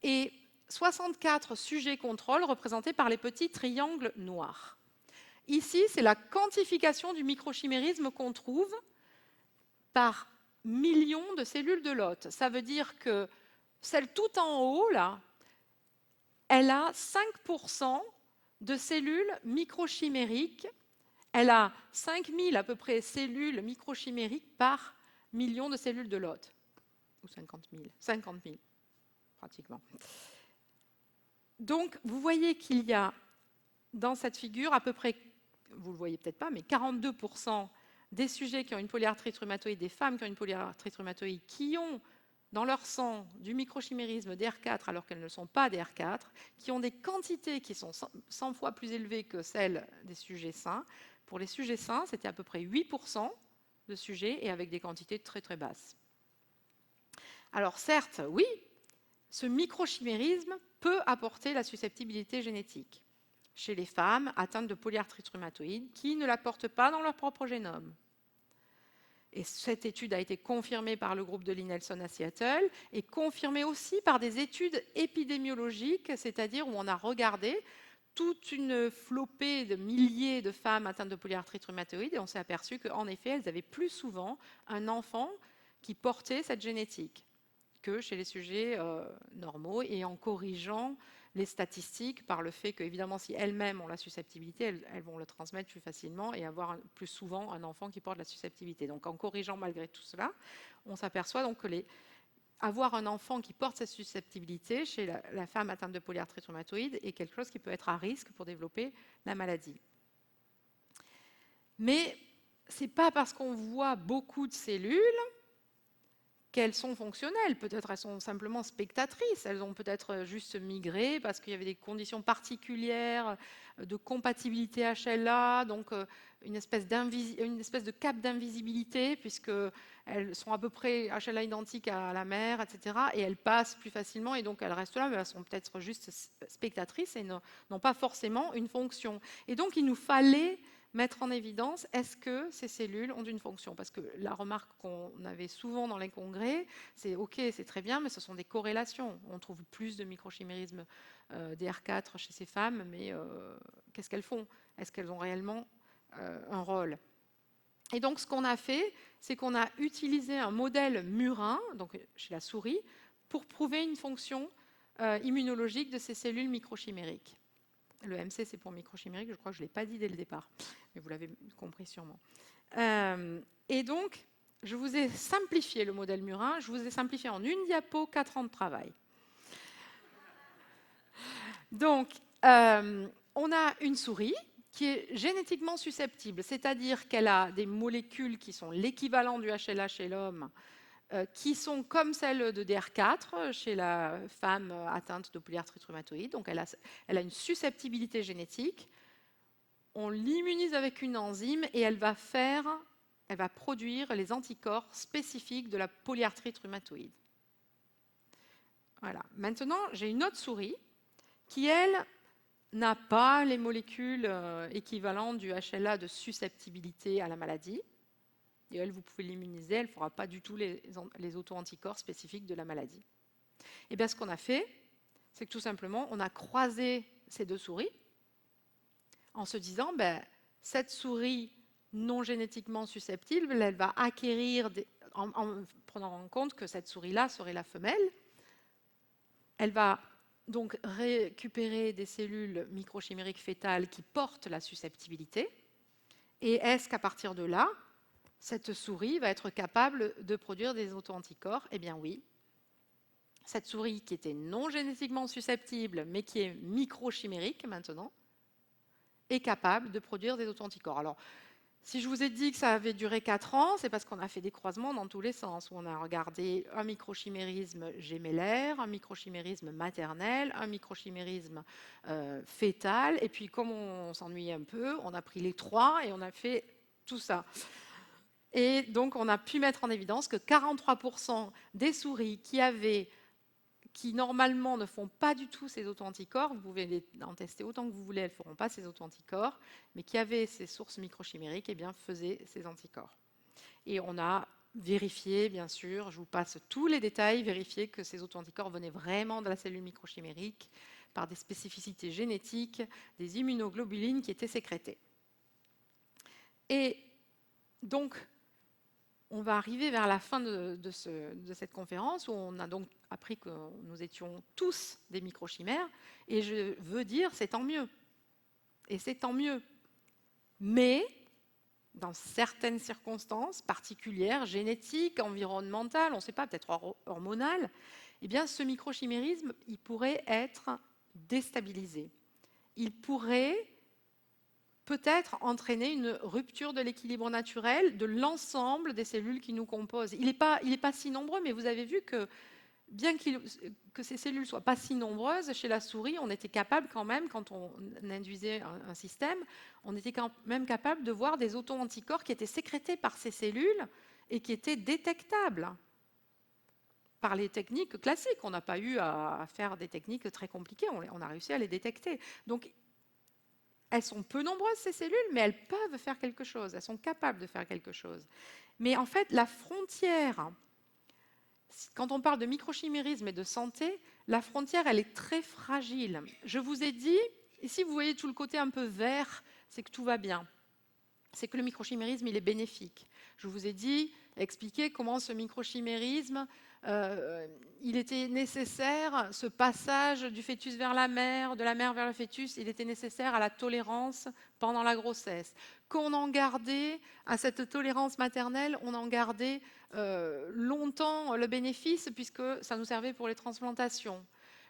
et 64 sujets contrôles représentés par les petits triangles noirs. Ici, c'est la quantification du microchimérisme qu'on trouve par millions de cellules de l'hôte. Ça veut dire que celle tout en haut, là, elle a 5% de cellules microchimériques. Elle a 5000 à peu près cellules microchimériques par million de cellules de l'hôte. Ou 50 000, pratiquement. Donc, vous voyez qu'il y a dans cette figure à peu près, vous ne le voyez peut-être pas, mais 42% des sujets qui ont une polyarthrite rhumatoïde, des femmes qui ont une polyarthrite rhumatoïde, qui ont dans leur sang du microchimérisme DR4 alors qu'elles ne sont pas DR4, qui ont des quantités qui sont 100 fois plus élevées que celles des sujets sains. Pour les sujets sains, c'était à peu près 8% de sujets et avec des quantités très très basses. Alors certes, oui, ce microchimérisme peut apporter la susceptibilité génétique chez les femmes atteintes de polyarthrite rhumatoïde qui ne la portent pas dans leur propre génome. Et cette étude a été confirmée par le groupe de Lee Nelson à Seattle et confirmée aussi par des études épidémiologiques, c'est-à-dire où on a regardé toute une flopée de milliers de femmes atteintes de polyarthrite rhumatoïde et on s'est aperçu qu'en effet, elles avaient plus souvent un enfant qui portait cette génétique que chez les sujets normaux, et en corrigeant les statistiques par le fait qu'évidemment, si elles-mêmes ont la susceptibilité, elles vont le transmettre plus facilement et avoir plus souvent un enfant qui porte la susceptibilité. Donc en corrigeant malgré tout cela, on s'aperçoit donc que avoir un enfant qui porte cette susceptibilité chez la femme atteinte de polyarthrite rhumatoïde est quelque chose qui peut être à risque pour développer la maladie. Mais ce n'est pas parce qu'on voit beaucoup de cellules qu'elles sont fonctionnelles. Peut-être elles sont simplement spectatrices. Elles ont peut-être juste migré parce qu'il y avait des conditions particulières de compatibilité HLA, donc une espèce de cap d'invisibilité, puisqu'elles sont à peu près HLA identiques à la mère, etc. Et elles passent plus facilement, et donc elles restent là, mais elles sont peut-être juste spectatrices et n'ont pas forcément une fonction. Et donc il nous fallait mettre en évidence, est-ce que ces cellules ont une fonction? Parce que la remarque qu'on avait souvent dans les congrès, c'est ok, c'est très bien, mais ce sont des corrélations. On trouve plus de microchimérisme DR4 chez ces femmes, mais qu'est-ce qu'elles font? Est-ce qu'elles ont réellement un rôle? Et donc ce qu'on a fait, c'est qu'on a utilisé un modèle murin, donc chez la souris, pour prouver une fonction immunologique de ces cellules microchimériques. Le MC, c'est pour microchimérique, je crois que je ne l'ai pas dit dès le départ, mais vous l'avez compris sûrement. Et donc, je vous ai simplifié le modèle murin, je vous ai simplifié en une diapo 4 ans de travail. Donc, on a une souris qui est génétiquement susceptible, c'est-à-dire qu'elle a des molécules qui sont l'équivalent du HLA chez l'homme, qui sont comme celles de DR4 chez la femme atteinte de polyarthrite rhumatoïde. Donc elle a une susceptibilité génétique. On l'immunise avec une enzyme et elle va produire les anticorps spécifiques de la polyarthrite rhumatoïde. Voilà. Maintenant, j'ai une autre souris qui, elle, n'a pas les molécules équivalentes du HLA de susceptibilité à la maladie. Et elle, vous pouvez l'immuniser, elle ne fera pas du tout les auto-anticorps spécifiques de la maladie. Et bien, ce qu'on a fait, c'est que tout simplement, on a croisé ces deux souris en se disant, cette souris non génétiquement susceptible, elle va acquérir, en prenant en compte que cette souris-là serait la femelle, elle va donc récupérer des cellules microchimériques fétales qui portent la susceptibilité. Et est-ce qu'à partir de là, cette souris va être capable de produire des auto-anticorps? Eh bien oui. Cette souris qui était non génétiquement susceptible, mais qui est microchimérique maintenant, est capable de produire des auto-anticorps. Alors, si je vous ai dit que ça avait duré 4 ans, c'est parce qu'on a fait des croisements dans tous les sens, où on a regardé un microchimérisme gémellaire, un microchimérisme maternel, un microchimérisme fœtal, et puis comme on s'ennuyait un peu, on a pris les 3 et on a fait tout ça. Et donc, on a pu mettre en évidence que 43% des souris qui normalement ne font pas du tout ces auto-anticorps, vous pouvez en tester autant que vous voulez, elles ne feront pas ces auto-anticorps, mais qui avaient ces sources microchimériques, eh bien, faisaient ces anticorps. Et on a vérifié, bien sûr, je vous passe tous les détails, vérifié que ces auto-anticorps venaient vraiment de la cellule microchimérique par des spécificités génétiques, des immunoglobulines qui étaient sécrétées. Et donc, on va arriver vers la fin de cette conférence où on a donc appris que nous étions tous des microchimères. Et je veux dire, c'est tant mieux. Et c'est tant mieux. Mais, dans certaines circonstances particulières, génétiques, environnementales, on ne sait pas, peut-être hormonales, eh bien, ce microchimérisme, il pourrait être déstabilisé. Il pourrait peut-être entraîner une rupture de l'équilibre naturel de l'ensemble des cellules qui nous composent. Il n'est pas si nombreux, mais vous avez vu que bien que ces cellules ne soient pas si nombreuses, chez la souris, on était capable quand même, quand on induisait un système, on était quand même capable de voir des auto-anticorps qui étaient sécrétés par ces cellules et qui étaient détectables par les techniques classiques. On n'a pas eu à faire des techniques très compliquées, on a réussi à les détecter. Donc, Elles sont peu nombreuses, ces cellules, mais elles peuvent faire quelque chose, elles sont capables de faire quelque chose. Mais en fait, la frontière, quand on parle de microchimérisme et de santé, la frontière, elle est très fragile. Je vous ai dit, ici vous voyez tout le côté un peu vert, c'est que tout va bien. C'est que le microchimérisme, il est bénéfique. Je vous ai dit, expliqué comment ce microchimérisme, il était nécessaire, ce passage du fœtus vers la mère, de la mère vers le fœtus, il était nécessaire à la tolérance pendant la grossesse. Qu'on en gardait, à cette tolérance maternelle, on en gardait longtemps le bénéfice, puisque ça nous servait pour les transplantations.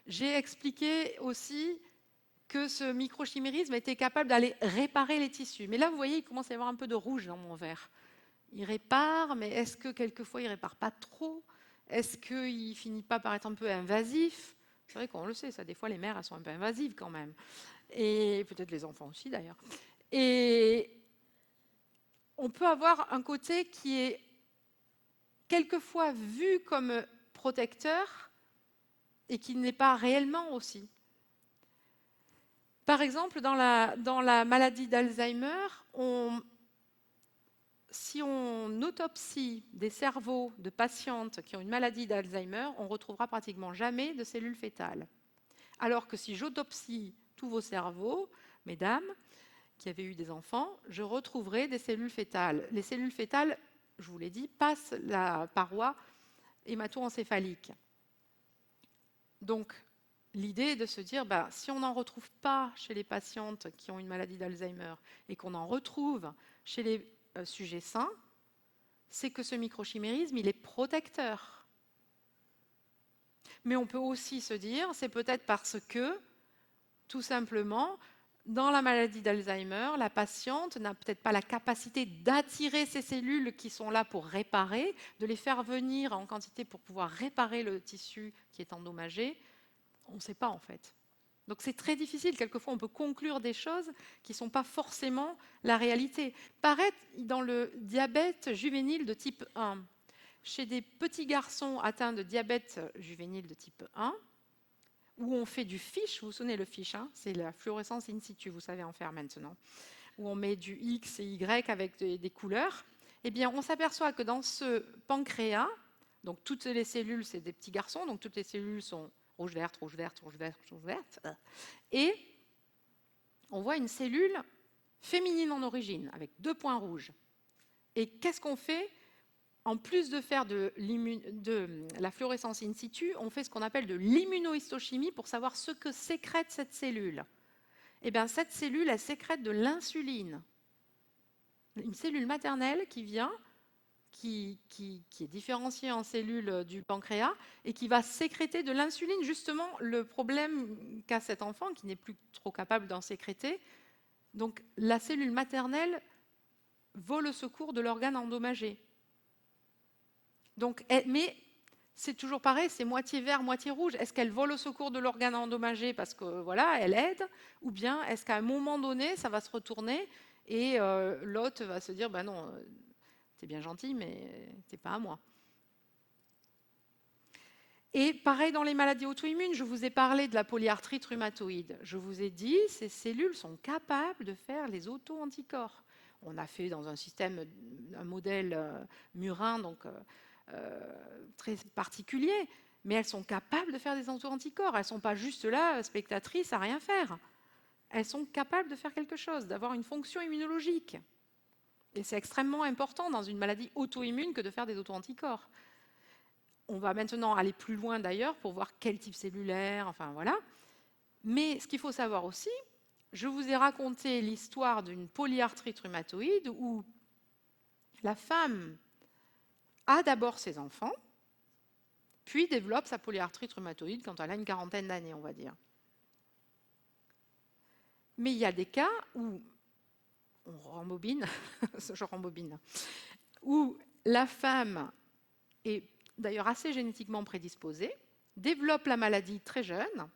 J'ai expliqué aussi que ce microchimérisme était capable d'aller réparer les tissus. Mais là, vous voyez, il commence à y avoir un peu de rouge dans mon verre. Il répare, mais est-ce que quelquefois il ne répare pas trop? Est-ce qu'il ne finit pas par être un peu invasif? C'est vrai qu'on le sait, ça, des fois les mères, elles sont un peu invasives quand même. Et peut-être les enfants aussi d'ailleurs. Et on peut avoir un côté qui est quelquefois vu comme protecteur et qui n'est pas réellement aussi. Par exemple, dans la maladie d'Alzheimer, si on autopsie des cerveaux de patientes qui ont une maladie d'Alzheimer, on ne retrouvera pratiquement jamais de cellules fœtales. Alors que si j'autopsie tous vos cerveaux, mesdames, qui avez eu des enfants, je retrouverai des cellules fœtales. Les cellules fœtales, je vous l'ai dit, passent la paroi hémato-encéphalique. Donc, l'idée est de se dire, si on n'en retrouve pas chez les patientes qui ont une maladie d'Alzheimer et qu'on en retrouve chez les sujets sains, c'est que ce microchimérisme, il est protecteur. Mais on peut aussi se dire, c'est peut-être parce que, tout simplement, dans la maladie d'Alzheimer, la patiente n'a peut-être pas la capacité d'attirer ces cellules qui sont là pour réparer, de les faire venir en quantité pour pouvoir réparer le tissu qui est endommagé. On ne sait pas en fait. Donc c'est très difficile, quelquefois on peut conclure des choses qui ne sont pas forcément la réalité. Pareil dans le diabète juvénile de type 1. Chez des petits garçons atteints de diabète juvénile de type 1, où on fait du FISH, vous vous souvenez le FISH, hein, c'est la fluorescence in situ, vous savez en faire maintenant, où on met du X et Y avec des couleurs, eh bien on s'aperçoit que dans ce pancréas, donc toutes les cellules, c'est des petits garçons, donc toutes les cellules sont rouge, verte, rouge, verte, rouge, verte, rouge, verte. Et on voit une cellule féminine en origine, avec 2 points rouges. Et qu'est-ce qu'on fait? En plus de faire de la fluorescence in situ, on fait ce qu'on appelle de l'immunohistochimie pour savoir ce que sécrète cette cellule. Eh bien, cette cellule, elle sécrète de l'insuline. Une cellule maternelle qui vient, qui est différenciée en cellules du pancréas et qui va sécréter de l'insuline. Justement, le problème qu'a cet enfant, qui n'est plus trop capable d'en sécréter, donc la cellule maternelle vole au secours de l'organe endommagé. Donc, mais c'est toujours pareil, c'est moitié vert, moitié rouge. Est-ce qu'elle vole au secours de l'organe endommagé parce que voilà, elle aide, ou bien est-ce qu'à un moment donné, ça va se retourner et l'autre va se dire, non, t'es bien gentil, mais t'es pas à moi. Et pareil dans les maladies auto-immunes, je vous ai parlé de la polyarthrite rhumatoïde. Je vous ai dit, ces cellules sont capables de faire les auto-anticorps. On a fait dans un système, un modèle murin, donc très particulier, mais elles sont capables de faire des auto-anticorps. Elles ne sont pas juste là, spectatrices, à rien faire. Elles sont capables de faire quelque chose, d'avoir une fonction immunologique. Et c'est extrêmement important dans une maladie auto-immune que de faire des auto-anticorps. On va maintenant aller plus loin d'ailleurs pour voir quel type cellulaire, enfin voilà. Mais ce qu'il faut savoir aussi, je vous ai raconté l'histoire d'une polyarthrite rhumatoïde où la femme a d'abord ses enfants, puis développe sa polyarthrite rhumatoïde quand elle a une quarantaine d'années, on va dire. Mais il y a des cas où, on rembobine, je rembobine, où la femme est d'ailleurs assez génétiquement prédisposée, développe la maladie très jeune,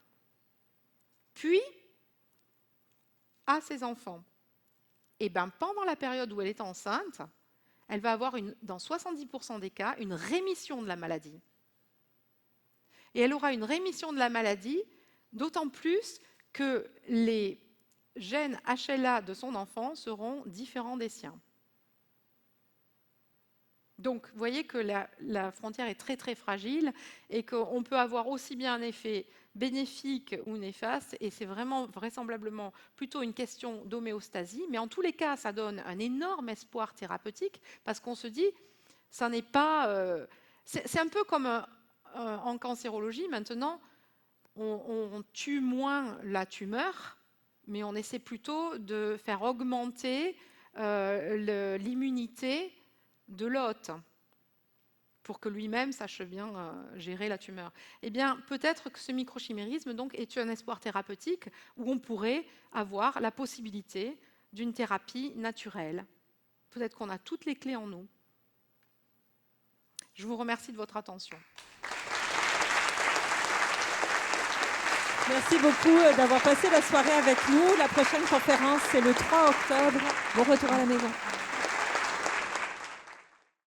puis a ses enfants. Et bien pendant la période où elle est enceinte, elle va avoir, dans 70% des cas, une rémission de la maladie. Et elle aura une rémission de la maladie, d'autant plus que les gènes HLA de son enfant seront différents des siens. Donc, vous voyez que la frontière est très très fragile et qu'on peut avoir aussi bien un effet bénéfique ou néfaste, et c'est vraiment vraisemblablement plutôt une question d'homéostasie, mais en tous les cas, ça donne un énorme espoir thérapeutique parce qu'on se dit, ça n'est pas... c'est un peu comme en cancérologie, maintenant, on tue moins la tumeur, mais on essaie plutôt de faire augmenter l'immunité de l'hôte pour que lui-même sache bien gérer la tumeur. Eh bien, peut-être que ce microchimérisme donc, est un espoir thérapeutique où on pourrait avoir la possibilité d'une thérapie naturelle. Peut-être qu'on a toutes les clés en nous. Je vous remercie de votre attention. Merci beaucoup d'avoir passé la soirée avec nous. La prochaine conférence, c'est le 3 octobre. Bon retour à la maison.